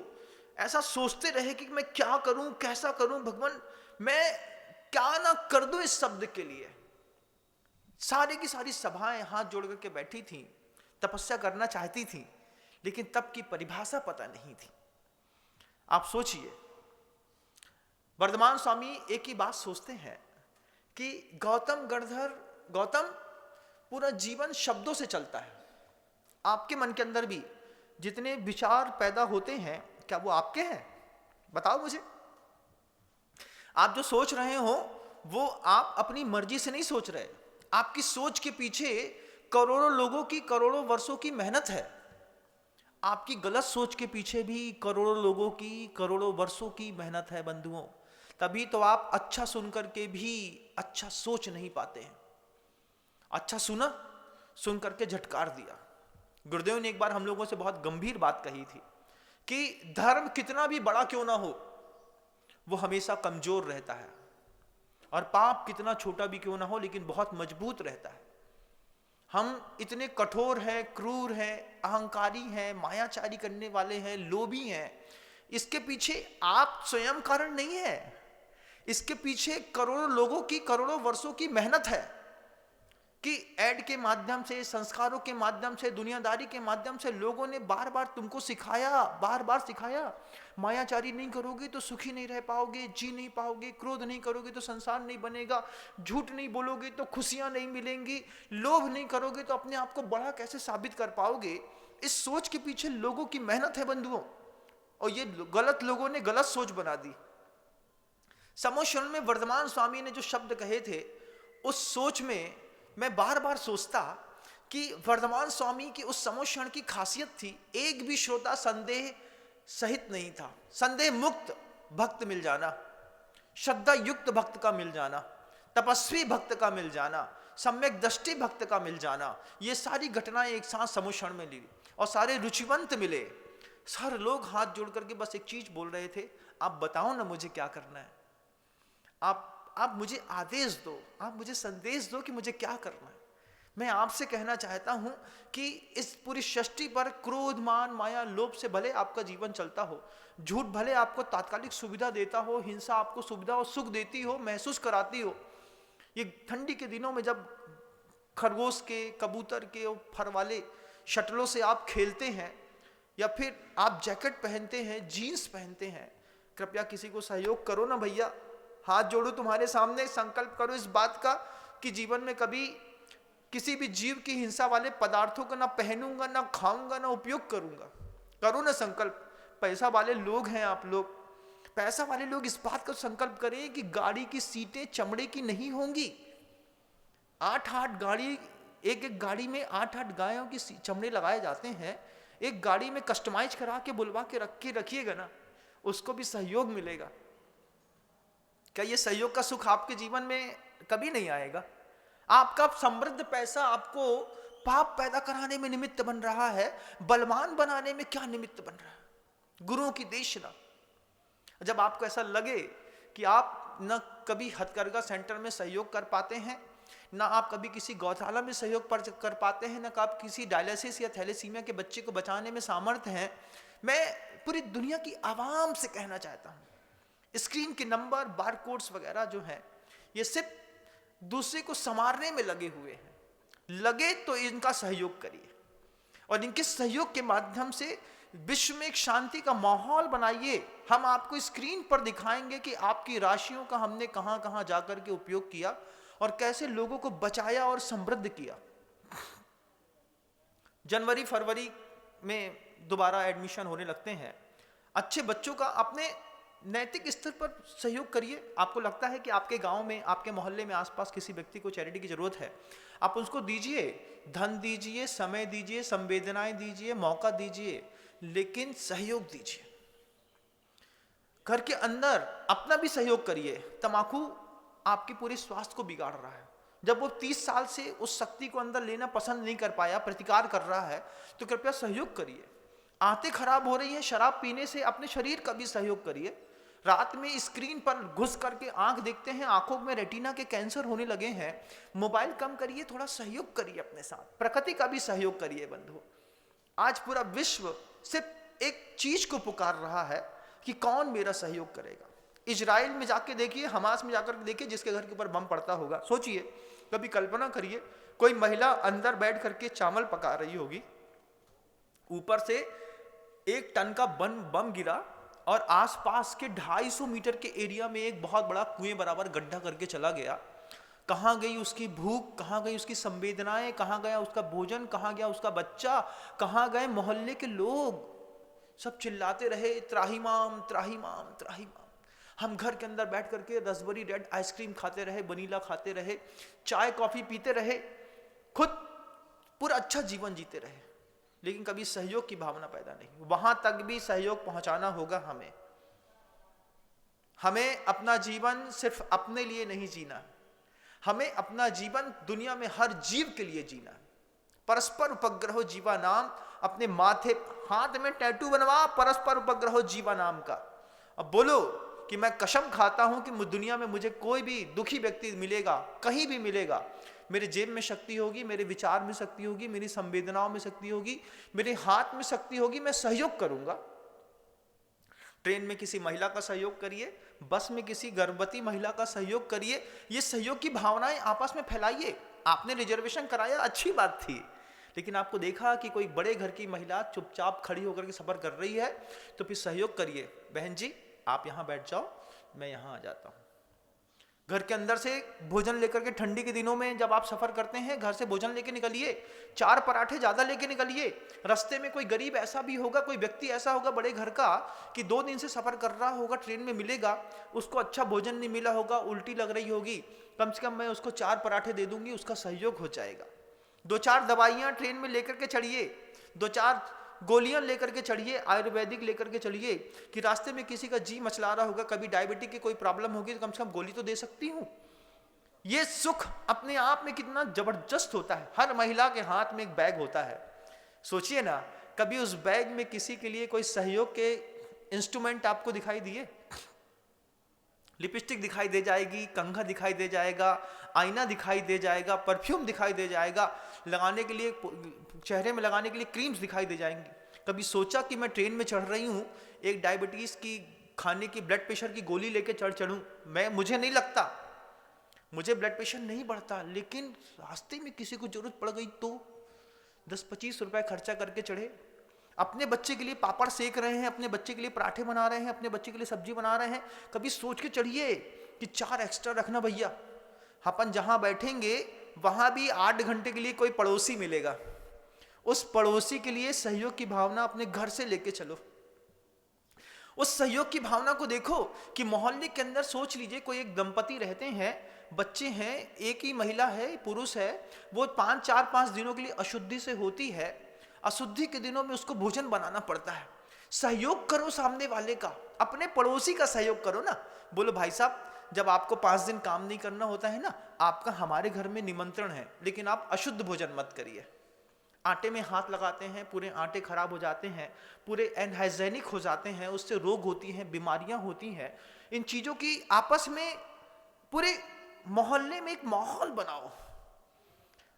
ऐसा सोचते रहे कि मैं क्या करूं, कैसा करूं, भगवान मैं क्या ना कर दूं इस शब्द के लिए। सारी की सारी सभाएं हाथ जोड़ करके बैठी थी, तपस्या करना चाहती थी, लेकिन तब की परिभाषा पता नहीं थी। आप सोचिए, वर्धमान स्वामी एक ही बात सोचते हैं कि गौतम गढ़धर, गौतम पूरा जीवन शब्दों से चलता है। आपके मन के अंदर भी जितने विचार पैदा होते हैं, क्या वो आपके हैं? बताओ मुझे। आप जो सोच रहे हो वो आप अपनी मर्जी से नहीं सोच रहे। आपकी सोच के पीछे करोड़ों लोगों की, करोड़ों वर्षों की मेहनत है। आपकी गलत सोच के पीछे भी करोड़ों लोगों की, करोड़ों वर्षों की मेहनत है बंधुओं। तभी तो आप अच्छा सुनकर के भी अच्छा सोच नहीं पाते हैं। अच्छा सुना, सुन करके झटकार दिया। गुरुदेव ने एक बार हम लोगों से बहुत गंभीर बात कही थी कि धर्म कितना भी बड़ा क्यों ना हो, वो हमेशा कमजोर रहता है, और पाप कितना छोटा भी क्यों ना हो, लेकिन बहुत मजबूत रहता है। हम इतने कठोर हैं, क्रूर हैं, अहंकारी हैं, मायाचारी करने वाले हैं, लोभी हैं, इसके पीछे आप स्वयं कारण नहीं है। इसके पीछे करोड़ों लोगों की, करोड़ों वर्षों की मेहनत है। कि ऐड के माध्यम से, संस्कारों के माध्यम से, दुनियादारी के माध्यम से लोगों ने बार बार तुमको सिखाया, बार बार सिखाया, मायाचारी नहीं करोगे तो सुखी नहीं रह पाओगे, जी नहीं पाओगे, क्रोध नहीं करोगे तो संसार नहीं बनेगा, झूठ नहीं बोलोगे तो खुशियां नहीं मिलेंगी, लोभ नहीं करोगे तो अपने आप को बड़ा कैसे साबित कर पाओगे। इस सोच के पीछे लोगों की मेहनत है बंधुओं, और ये गलत लोगों ने गलत सोच बना दी। समोषण में वर्धमान स्वामी ने जो शब्द कहे थे, उस सोच में मैं बार बार सोचता कि वर्धमान स्वामी की उस समोषण की खासियत थी, एक भी श्रोता संदेह सहित नहीं था। संदेह मुक्त भक्त मिल जाना, श्रद्धा युक्त भक्त का मिल जाना, तपस्वी भक्त का मिल जाना, सम्यक दृष्टि भक्त का मिल जाना, ये सारी घटनाएं एक साथ समोषण में ली और सारे रुचिवंत मिले। सारे लोग हाथ जोड़ करके बस एक चीज बोल रहे थे, आप बताओ ना मुझे क्या करना है, आप मुझे आदेश दो, आप मुझे संदेश दो कि मुझे क्या करना है। मैं आपसे कहना चाहता हूं कि इस पूरी सृष्टि पर क्रोध, मान, माया, लोभ से भले आपका जीवन चलता हो, झूठ भले आपको तात्कालिक सुविधा देता हो, हिंसा आपको सुविधा और सुख देती हो, महसूस कराती हो। ये ठंडी के दिनों में जब खरगोश के, कबूतर के और फर वाले शटलों से आप खेलते हैं, या फिर आप जैकेट पहनते हैं, जीन्स पहनते हैं, कृपया किसी को सहयोग करो ना भैया, हाथ जोड़ो तुम्हारे सामने, संकल्प करो इस बात का कि जीवन में कभी किसी भी जीव की हिंसा वाले पदार्थों को ना पहनूंगा, ना खाऊंगा, ना उपयोग करूंगा। करो ना संकल्प। पैसा वाले लोग हैं आप लोग, पैसा वाले लोग इस बात का संकल्प करें कि गाड़ी की सीटें चमड़े की नहीं होंगी। 8-8 गाड़ी, एक गाड़ी में 8-8 गायों की चमड़े लगाए जाते हैं। एक गाड़ी में कस्टमाइज करा के बुलवा के रखिएगा ना, उसको भी सहयोग मिलेगा। क्या ये सहयोग का सुख आपके जीवन में कभी नहीं आएगा? आपका समृद्ध पैसा आपको पाप पैदा कराने में निमित्त बन रहा है, बलवान बनाने में क्या निमित्त बन रहा है? गुरुओं की देशना। जब आपको ऐसा लगे कि आप न कभी हथकरघा सेंटर में सहयोग कर पाते हैं, ना आप कभी किसी गौशाला में सहयोग कर पाते हैं, ना आप किसी डायलिसिस या थैलेसीमिया के बच्चे को बचाने में सामर्थ्य हैं, मैं पूरी दुनिया की आवाम से कहना चाहता हूं, स्क्रीन के नंबर, बारकोड्स वगैरह जो हैं, ये सिर्फ दूसरे को संवारने में लगे हुए हैं। लगे तो इनका सहयोग करिए, और इनके सहयोग के माध्यम से विश्व में एक शांति का माहौल बनाइए। हम आपको स्क्रीन पर दिखाएंगे कि आपकी राशियों का हमने कहां कहां जाकर के उपयोग किया और कैसे लोगों को बचाया और समृद्ध किया। जनवरी फरवरी में दोबारा एडमिशन होने लगते हैं। अच्छे बच्चों का अपने नैतिक स्तर पर सहयोग करिए। आपको लगता है कि आपके गांव में, आपके मोहल्ले में, आसपास किसी व्यक्ति को चैरिटी की जरूरत है, आप उसको दीजिए, धन दीजिए, समय दीजिए, संवेदनाएं दीजिए, मौका दीजिए, लेकिन सहयोग दीजिए। घर के अंदर अपना भी सहयोग करिए। तंबाकू आपके पूरे स्वास्थ्य को बिगाड़ रहा है। जब वो 30 साल से उस शक्ति को अंदर लेना पसंद नहीं कर पाया, प्रतिकार कर रहा है, तो कृपया सहयोग करिए। आंतें खराब हो रही हैं शराब पीने से, अपने शरीर का भी सहयोग करिए। रात में स्क्रीन पर घुस करके आंख देखते हैं, आंखों में रेटिना के कैंसर होने लगे हैं। मोबाइल कम करिए, थोड़ा सहयोग करिए अपने साथ, प्रकृति का भी सहयोग करिए। बंधु, आज पूरा विश्व सिर्फ एक चीज को पुकार रहा है कि कौन मेरा सहयोग करेगा। इजराइल में जाके देखिए, हमास में जाकर देखिए, जिसके घर के ऊपर बम पड़ता होगा, सोचिए, कभी कल्पना करिए, कोई महिला अंदर बैठ करके चावल पका रही होगी, ऊपर से 1 टन का बम गिरा और आसपास के 250 मीटर के एरिया में एक बहुत बड़ा कुएं बराबर गड्ढा करके चला गया। कहाँ गई उसकी भूख, कहाँ गई उसकी संवेदनाएं, कहाँ गया उसका भोजन, कहाँ गया उसका बच्चा, कहाँ गए मोहल्ले के लोग? सब चिल्लाते रहे, त्राहिमाम त्राहिमाम त्राहिमाम। हम घर के अंदर बैठ करके रसबेरी रेड आइसक्रीम खाते रहे, वनीला खाते रहे, चाय कॉफी पीते रहे, खुद पूरा अच्छा जीवन जीते रहे, लेकिन कभी सहयोग की भावना पैदा नहीं। वहां तक भी सहयोग पहुंचाना होगा हमें। हमें अपना जीवन सिर्फ अपने लिए नहीं जीना, हमें अपना जीवन दुनिया में हर जीव के लिए जीना। परस्पर उपग्रहो जीवा नाम, अपने माथे हाथ में टैटू बनवा परस्पर उपग्रहो जीवा नाम का। अब बोलो कि मैं कसम खाता हूं कि दुनिया में मुझे कोई भी दुखी व्यक्ति मिलेगा, कहीं भी मिलेगा, मेरे जेब में शक्ति होगी, मेरे विचार में शक्ति होगी, मेरी संवेदनाओं में शक्ति होगी, मेरे हाथ में शक्ति होगी, मैं सहयोग करूंगा। ट्रेन में किसी महिला का सहयोग करिए, बस में किसी गर्भवती महिला का सहयोग करिए। ये सहयोग की भावनाएं आपस में फैलाइए। आपने रिजर्वेशन कराया, अच्छी बात थी, लेकिन आपको देखा कि कोई बड़े घर की महिला चुपचाप खड़ी होकर के सफर कर रही है, तो फिर सहयोग करिए, बहन जी आप यहां बैठ जाओ, मैं यहां आ जाता हूं। घर के अंदर से भोजन लेकर के, ठंडी के दिनों में जब आप सफर करते हैं घर से भोजन लेके निकलिए, 4 पराठे ज्यादा लेके निकलिए। रास्ते में कोई गरीब ऐसा भी होगा, कोई व्यक्ति ऐसा होगा बड़े घर का कि 2 दिन से सफर कर रहा होगा, ट्रेन में मिलेगा, उसको अच्छा भोजन नहीं मिला होगा, उल्टी लग रही होगी, कम से कम मैं उसको 4 पराठे दे दूंगी, उसका सहयोग हो जाएगा। 2-4 दवाइयां ट्रेन में लेकर के चढ़िए, 2-4 गोलियां लेकर के चढ़िए, आयुर्वेदिक लेकर के चढ़िए, कि रास्ते में किसी का जी मचला रहा होगा, कभी डायबिटीज की कोई प्रॉब्लम होगी, तो कम से कम गोली तो दे सकती हूं। ये सुख अपने आप में कितना जबरदस्त होता है। हर महिला के हाथ में एक बैग होता है, सोचिए ना, कभी उस बैग में किसी के लिए कोई सहयोग के इंस्ट्रूमेंट आपको दिखाई दिए? लिपस्टिक दिखाई दे जाएगी, कंघा दिखाई दे जाएगा, आईना दिखाई दे जाएगा, परफ्यूम दिखाई दे जाएगा, लगाने के लिए चेहरे में लगाने के लिए क्रीम्स दिखाई दे जाएंगी। कभी सोचा कि मैं ट्रेन में चढ़ रही हूँ, एक डायबिटीज की खाने की, ब्लड प्रेशर की गोली लेके चढ़ूं? मुझे नहीं लगता, मुझे ब्लड प्रेशर नहीं बढ़ता, लेकिन रास्ते में किसी को जरूरत पड़ गई तो 10-25 रुपए खर्चा करके चढ़े। अपने बच्चे के लिए पापड़ सेक रहे हैं, अपने बच्चे के लिए पराठे बना रहे हैं, अपने बच्चे के लिए सब्जी बना रहे हैं, कभी सोच के चढ़िए कि 4 एक्स्ट्रा रखना भैया, अपन जहां बैठेंगे वहां भी 8 घंटे के लिए कोई पड़ोसी मिलेगा, उस पड़ोसी के लिए सहयोग की भावना अपने घर से लेके चलो। उस सहयोग की भावना को देखो कि मोहल्ले के अंदर सोच लीजिए कोई एक दंपति रहते हैं, बच्चे हैं, एक ही महिला है, पुरुष है, वो 4-5 दिनों के लिए अशुद्धि से होती है, अशुद्धि के दिनों में उसको भोजन बनाना पड़ता है। सहयोग करो सामने वाले का, अपने पड़ोसी का सहयोग करो ना। बोलो भाई साहब, जब आपको 5 दिन काम नहीं करना होता है ना, आपका हमारे घर में निमंत्रण है, लेकिन आप अशुद्ध भोजन मत करिए। आटे में हाथ लगाते हैं, पूरे आटे खराब हो जाते हैं, पूरे अनहाइजेनिक हो जाते हैं, उससे रोग होती हैं, बीमारियां होती हैं। इन चीजों की आपस में पूरे मोहल्ले में एक माहौल बनाओ,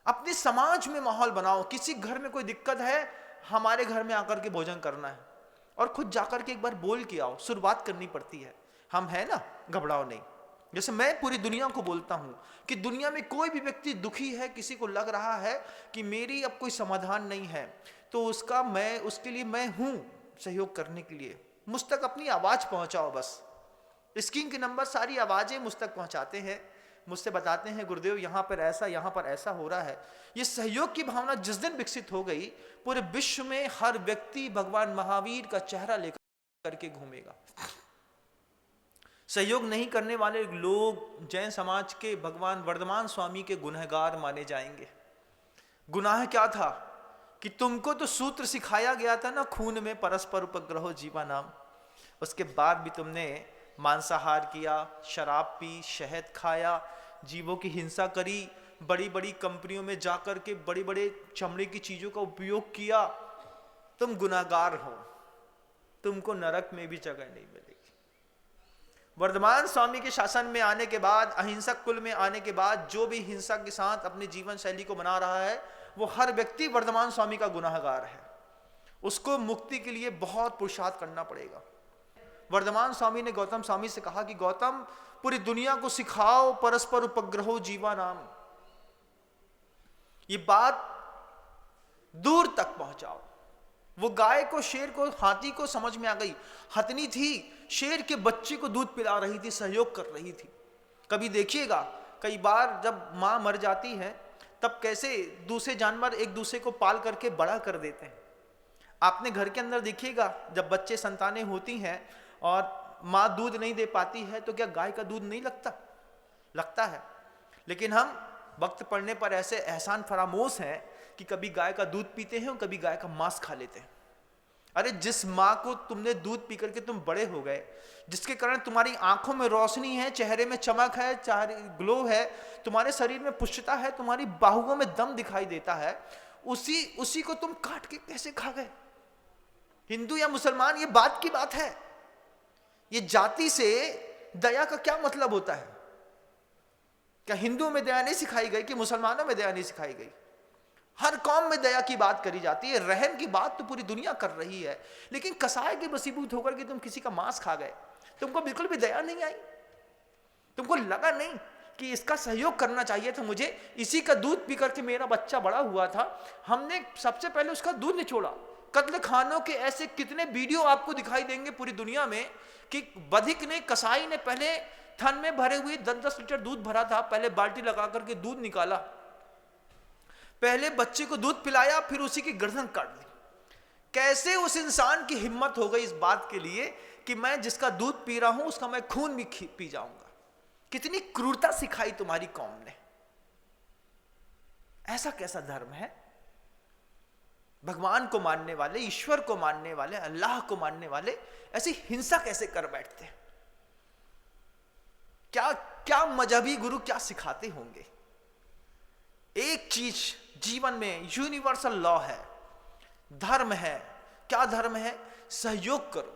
अपने समाज में माहौल बनाओ। किसी घर में कोई दिक्कत है, हमारे घर में आकर के भोजन करना है, और खुद जाकर के एक बार बोल के आओ। शुरुआत करनी पड़ती है, हम है ना, घबराओ नहीं। जैसे मैं पूरी दुनिया को बोलता हूं कि दुनिया में कोई भी व्यक्ति दुखी है, किसी को लग रहा है कि मेरी अब कोई समाधान नहीं है, तो उसके लिए मैं हूं सहयोग करने के लिए। मुझ तक अपनी आवाज पहुंचाओ बस। स्क्रीन के नंबर सारी आवाजें मुझ तक पहुंचाते हैं, मुझसे बताते हैं गुरुदेव यहाँ पर ऐसा हो रहा है। ये सहयोग की भावना जिस दिन विकसित हो गई, पूरे विश्व में हर व्यक्ति भगवान महावीर का चेहरा लेकर करके घूमेगा। सहयोग नहीं करने वाले लोग जैन समाज के भगवान वर्धमान स्वामी के गुनहगार माने जाएंगे। गुनाह क्या था कि तुमको तो सूत्र सिखाया गया था ना, खून में परस्पर उपग्रहो जीवा नाम, उसके बाद भी तुमने मांसाहार किया, शराब पी, शहद खाया, जीवों की हिंसा करी, बड़ी बड़ी कंपनियों में जाकर के बड़े बड़े चमड़े की चीजों का उपयोग किया। तुम गुनाहगार हो, तुमको नरक में भी जगह नहीं मिलेगी। वर्धमान स्वामी के शासन में आने के बाद, अहिंसक कुल में आने के बाद, जो भी हिंसा के साथ अपनी जीवन शैली को बना रहा है, वो हर व्यक्ति वर्धमान स्वामी का गुनाहगार है। उसको मुक्ति के लिए बहुत पुरुषार्थ करना पड़ेगा। वर्धमान स्वामी ने गौतम स्वामी से कहा कि गौतम, पूरी दुनिया को सिखाओ परस्पर उपग्रहो जीवा नाम। ये बात दूर तक पहुंचाओ। वो गाय को, शेर को, हाथी को समझ में आ गई। हथनी थी, शेर के बच्चे को दूध पिला रही थी, सहयोग कर रही थी। कभी देखिएगा, कई बार जब मां मर जाती है तब कैसे दूसरे जानवर एक दूसरे को पाल करके बड़ा कर देते हैं। आपने घर के अंदर देखिएगा, जब बच्चे संतानें होती हैं और मां दूध नहीं दे पाती है, तो क्या गाय का दूध नहीं लगता है। लेकिन हम वक्त पड़ने पर ऐसे एहसान फरामोश हैं कि कभी गाय का दूध पीते हैं और कभी गाय का मांस खा लेते हैं। अरे जिस माँ को तुमने दूध पी करके तुम बड़े हो गए, जिसके कारण तुम्हारी आंखों में रोशनी है, चेहरे में चमक है, ग्लो है, तुम्हारे शरीर में पुष्टता है, तुम्हारी बाहुओं में दम दिखाई देता है, उसी को तुम काट के कैसे खा गए? हिंदू या मुसलमान, ये बात की बात है। ये जाति से दया का क्या मतलब होता है? क्या हिंदुओं में दया नहीं सिखाई गई कि मुसलमानों में दया नहीं सिखाई गई? हर कौम में दया की बात करी जाती है, रहम की बात तो पूरी दुनिया कर रही है। लेकिन कसाय के बसीबूत होकर के तुम किसी का मांस खा गए, तुमको बिल्कुल भी दया नहीं आई, तुमको लगा नहीं कि इसका सहयोग करना चाहिए था मुझे, इसी का दूध पी करके मेरा बच्चा बड़ा हुआ था, हमने सबसे पहले उसका दूध निचोड़ा। कत्ल खानों के ऐसे कितने वीडियो आपको दिखाई देंगे पूरी दुनिया में कि बधिक ने, कसाई ने पहले थन में भरे हुए 10-10 लीटर दूध भरा था, पहले बाल्टी लगा करके दूध निकाला, पहले बच्चे को दूध पिलाया, फिर उसी की गर्दन काट दी। कैसे उस इंसान की हिम्मत हो गई इस बात के लिए कि मैं जिसका दूध पी रहा हूं उसका मैं खून भी पी जाऊंगा। कितनी क्रूरता सिखाई तुम्हारी कौम ने। ऐसा कैसा धर्म है? भगवान को मानने वाले, ईश्वर को मानने वाले, अल्लाह को मानने वाले ऐसी हिंसा कैसे कर बैठते हैं? क्या क्या मजहबी गुरु क्या सिखाते होंगे? एक चीज जीवन में यूनिवर्सल लॉ है, धर्म है। क्या धर्म है? सहयोग करो।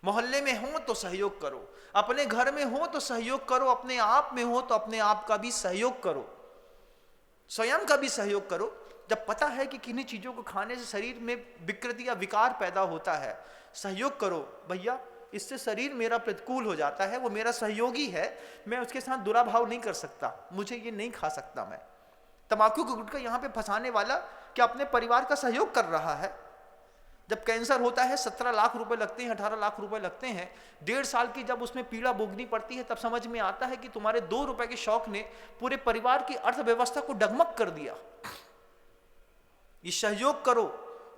मोहल्ले में हो तो सहयोग करो, अपने घर में हो तो सहयोग करो, अपने आप में हो तो अपने आप का भी सहयोग करो, स्वयं का भी सहयोग करो। जब पता है कि किन्हीं चीजों को खाने से शरीर में विकृति या विकार पैदा होता है, सहयोग करो। भैया इससे शरीर मेरा प्रतिकूल हो जाता है, वो मेरा सहयोगी है, मैं उसके साथ दुराभाव नहीं कर सकता, मुझे ये नहीं खा सकता। मैं तंबाकू को गुटखा यहाँ पे फंसाने वाला क्या अपने परिवार का सहयोग कर रहा है? जब कैंसर होता है 17 लाख रुपए लगते हैं, 18 लाख रुपए लगते हैं, 1.5 साल की जब उसमें पीड़ा भोगनी पड़ती है, तब समझ में आता है कि तुम्हारे 2 रुपए के शौक ने पूरे परिवार की अर्थव्यवस्था को डगमग कर दिया। ये सहयोग करो।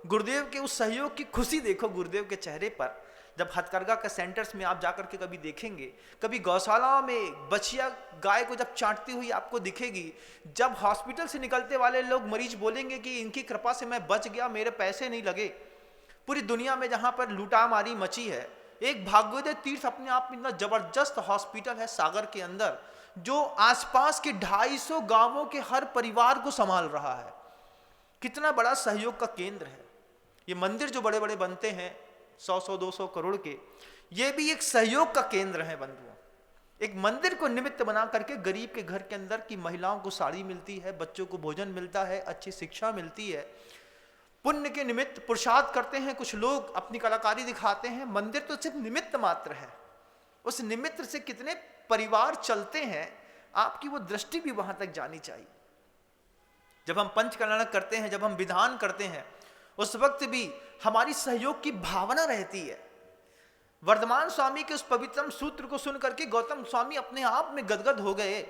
गुरुदेव के उस सहयोग की खुशी देखो गुरुदेव के चेहरे पर। जब हथकरघा के सेंटर्स में आप जाकर के कभी देखेंगे, कभी गौशाला में बछिया गाय को जब चाटती हुई आपको दिखेगी, जब हॉस्पिटल से निकलते वाले लोग मरीज बोलेंगे कि इनकी कृपा से मैं बच गया, मेरे पैसे नहीं लगे। पूरी दुनिया में जहां पर लूटामारी मची है, एक भाग्योदय तीर्थ अपने आप में इतना जबरदस्त हॉस्पिटल है सागर के अंदर, जो आसपास के 250 गांवों के हर परिवार को संभाल रहा है। कितना बड़ा सहयोग का केंद्र है। ये मंदिर जो बड़े बड़े बनते हैं 100-200 करोड़ के, ये भी एक सहयोग का केंद्र है बंधुओं। एक मंदिर को निमित्त बना करके गरीब के घर के अंदर की महिलाओं को साड़ी मिलती है, बच्चों को भोजन मिलता है, अच्छी शिक्षा मिलती है। पुण्य के निमित्त पुरुषार्थ करते हैं कुछ लोग, अपनी कलाकारी दिखाते हैं। मंदिर तो सिर्फ निमित्त मात्र है, उस निमित्त से कितने परिवार चलते हैं, आपकी वो दृष्टि भी वहां तक जानी चाहिए। जब हम पंच कल्याण करते हैं, जब हम विधान करते हैं, उस वक्त भी हमारी सहयोग की भावना रहती है। वर्धमान स्वामी के उस पवित्रम सूत्र को सुन करके गौतम स्वामी अपने आप में गदगद हो गए,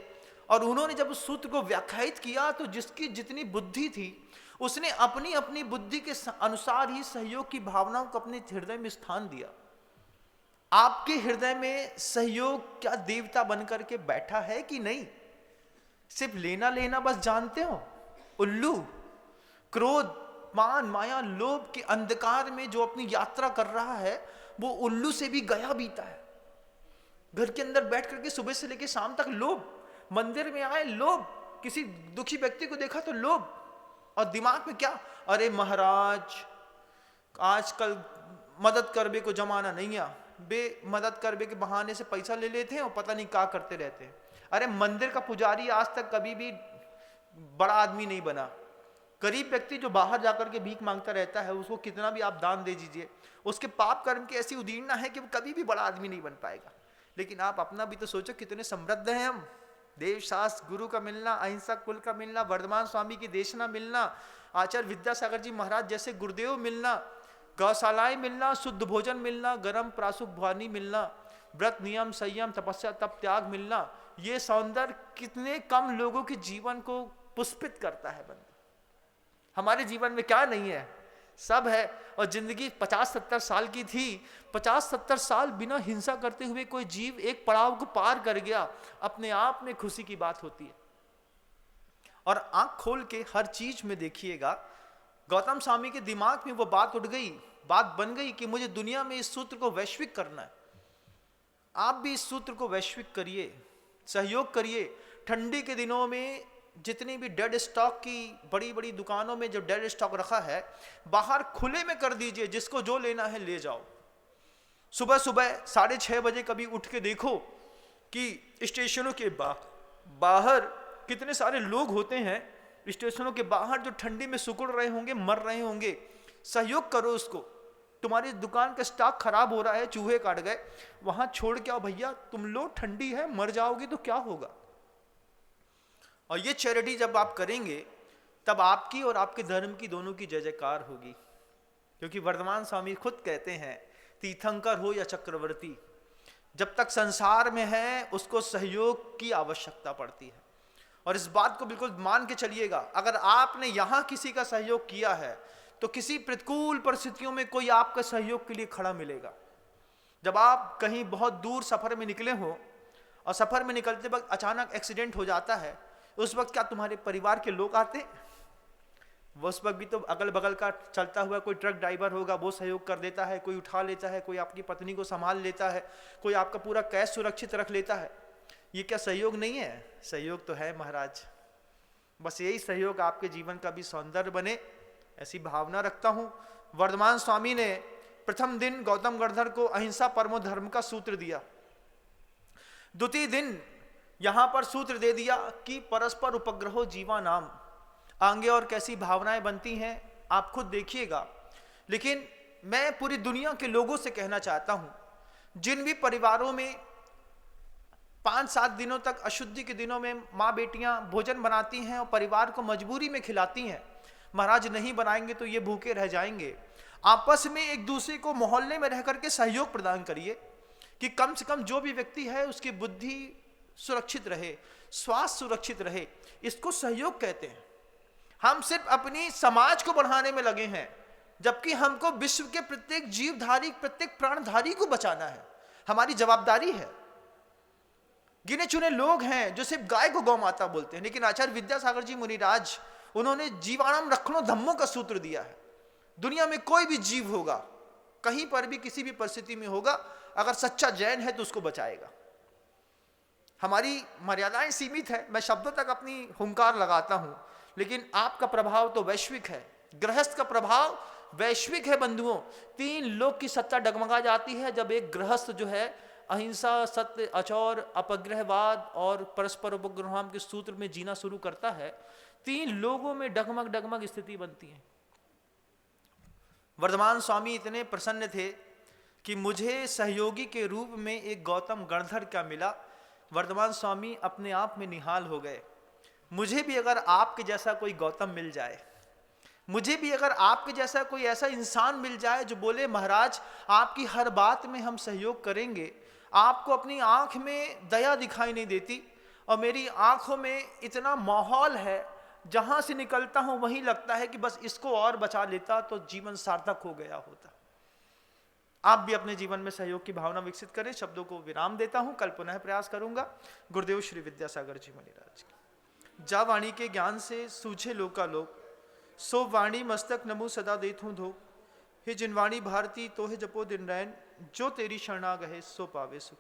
और उन्होंने जब उस सूत्र को व्याख्यायित किया तो जिसकी जितनी बुद्धि थी उसने अपनी अपनी बुद्धि के अनुसार ही सहयोग की भावनाओं को अपने हृदय में स्थान दिया। आपके हृदय में सहयोग क्या देवता बनकर के बैठा है कि नहीं? सिर्फ लेना लेना बस जानते हो? उल्लू, क्रोध, मान, माया, लोभ के अंधकार में जो अपनी यात्रा कर रहा है, वो उल्लू से भी गया बीता है। घर के अंदर बैठ करके सुबह से लेकर शाम तक लोभ, मंदिर में आए लोभ, किसी दुखी व्यक्ति को देखा तो लोभ, और दिमाग में क्या, अरे महाराज आजकल मदद करबे को जमाना नहीं है, बे मदद करबे के बहाने से पैसा ले लेते हैं और पता नहीं क्या करते रहते हैं। अरे मंदिर का पुजारी आज तक कभी भी बड़ा आदमी नहीं बना। गरीब व्यक्ति जो बाहर जाकर के भीख मांगता रहता है, उसको कितना भी आप दान दे दीजिए, उसके पाप कर्म की ऐसी उदीर्णा है कि वो कभी भी बड़ा आदमी नहीं बन पाएगा। लेकिन आप अपना भी तो सोचो, कितने समृद्ध हैं हम। देव शास्त्र गुरु का मिलना, अहिंसक कुल का मिलना, वर्धमान स्वामी की देशना मिलना, आचार्य विद्यासागर जी महाराज जैसे गुरुदेव मिलना, गौशालाएं मिलना, शुद्ध भोजन मिलना, गर्म प्रासुक भवानी मिलना, व्रत नियम संयम तपस्या तप त्याग मिलना, ये सौंदर्य कितने कम लोगों के जीवन को पुष्पित करता है। बंधु, हमारे जीवन में क्या नहीं है? सब है। और जिंदगी 50-70 साल की थी, 50-70 साल बिना हिंसा करते हुए कोई जीव एक पड़ाव को पार कर गया, अपने आप में खुशी की बात होती है। और आंख खोल के हर चीज में देखिएगा, गौतम स्वामी के दिमाग में वो बात उठ गई, बात बन गई कि मुझे दुनिया में इस सूत्र को वैश्विक करना है। आप भी इस सूत्र को वैश्विक करिए, सहयोग करिए। ठंडी के दिनों में जितनी भी डेड स्टॉक की बड़ी बड़ी दुकानों में जो डेड स्टॉक रखा है, बाहर खुले में कर दीजिए, जिसको जो लेना है ले जाओ। सुबह सुबह 6:30 बजे कभी उठ के देखो कि स्टेशनों के बाहर कितने सारे लोग होते हैं, स्टेशनों के बाहर जो ठंडी में सुकुड़ रहे होंगे, मर रहे होंगे। सहयोग करो उसको, तुम्हारी दुकान का स्टॉक खराब हो रहा है, चूहे काट गए, वहां छोड़ के आओ भैया, तुम लो, ठंडी है, मर जाओगी तो क्या होगा। और ये चैरिटी जब आप करेंगे तब आपकी और आपके धर्म की दोनों की जय जयकार होगी। क्योंकि वर्धमान स्वामी खुद कहते हैं, तीर्थंकर हो या चक्रवर्ती, जब तक संसार में है उसको सहयोग की आवश्यकता पड़ती है। और इस बात को बिल्कुल मान के चलिएगा, अगर आपने यहां किसी का सहयोग किया है तो किसी प्रतिकूल परिस्थितियों में कोई आपका सहयोग के लिए खड़ा मिलेगा। जब आप कहीं बहुत दूर सफर में निकले हो और सफर में निकलते वक्त अचानक एक्सीडेंट हो जाता है, उस वक्त क्या तुम्हारे परिवार के लोग आते? वो उस वक्त भी तो अगल बगल का चलता हुआ कोई ट्रक ड्राइवर होगा, वो सहयोग कर देता है, कोई उठा लेता है, कोई आपकी पत्नी को संभाल लेता है, कोई आपका पूरा कैश सुरक्षित रख लेता है। ये क्या सहयोग नहीं है? सहयोग तो है महाराज। बस यही सहयोग आपके जीवन का भी सौंदर्य बने, ऐसी भावना रखता हूं। वर्धमान स्वामी ने प्रथम दिन गौतम गणधर को अहिंसा परमो धर्म का सूत्र दिया, द्वितीय दिन यहां पर सूत्र दे दिया कि परस्पर उपग्रहो जीवा नाम। आगे और कैसी भावनाएं बनती हैं आप खुद देखिएगा। लेकिन मैं पूरी दुनिया के लोगों से कहना चाहता हूं, जिन भी परिवारों में 5-7 दिनों तक अशुद्धि के दिनों में माँ बेटियां भोजन बनाती हैं और परिवार को मजबूरी में खिलाती हैं, महाराज नहीं बनाएंगे तो ये भूखे रह जाएंगे। आपस में एक दूसरे को मोहल्ले में रह करके सहयोग प्रदान करिए कि कम से कम जो भी व्यक्ति है उसकी बुद्धि सुरक्षित रहे, स्वास्थ्य सुरक्षित रहे। इसको सहयोग कहते हैं। हम सिर्फ अपनी समाज को बढ़ाने में लगे हैं, जबकि हमको विश्व के प्रत्येक जीवधारी, प्रत्येक प्राणधारी को बचाना है, हमारी जवाबदारी है। गिने चुने लोग हैं जो सिर्फ गाय को गौ माता बोलते हैं, लेकिन आचार्य विद्यासागर जी मुनिराज, उन्होंने जीवाणम रखनो धम्मो का सूत्र दिया है। दुनिया में कोई भी जीव होगा, कहीं पर भी किसी भी परिस्थिति में होगा, अगर सच्चा जैन है तो उसको बचाएगा। हमारी मर्यादाएं सीमित है, मैं शब्दों तक अपनी हुंकार लगाता हूं, लेकिन आपका प्रभाव तो वैश्विक है। गृहस्थ का प्रभाव वैश्विक है बंधुओं। 3 लोक की सत्ता डगमगा जाती है जब एक गृहस्थ जो है अहिंसा, सत्य, अचौर, अपग्रहवाद और परस्पर उपग्रहाम के सूत्र में जीना शुरू करता है। 3 लोगों में डगमग डगमग स्थिति बनती है। वर्धमान स्वामी इतने प्रसन्न थे कि मुझे सहयोगी के रूप में एक गौतम गणधर क्या मिला। वर्धमान स्वामी अपने आप में निहाल हो गए। मुझे भी अगर आपके जैसा कोई गौतम मिल जाए, मुझे भी अगर आपके जैसा कोई ऐसा इंसान मिल जाए जो बोले महाराज आपकी हर बात में हम सहयोग करेंगे, आपको अपनी आंख में दया दिखाई नहीं देती और मेरी आंखों में इतना माहौल है, जहां से निकलता हूं वहीं लगता है कि बस इसको और बचा लेता तो जीवन सार्थक हो गया होता। आप भी अपने जीवन में सहयोग की भावना विकसित करें। शब्दों को विराम देता हूं, कल पुनः प्रयास करूंगा। गुरुदेव श्री विद्यासागर जी मुनिराज की। जा वाणी के ज्ञान से सूझे लोकालोक, सो वाणी मस्तक नमु सदा देथूं धो। हे जिनवाणी भारती तो है जपो दिन रैन, जो तेरी शरणा गहे सो पावे सुख।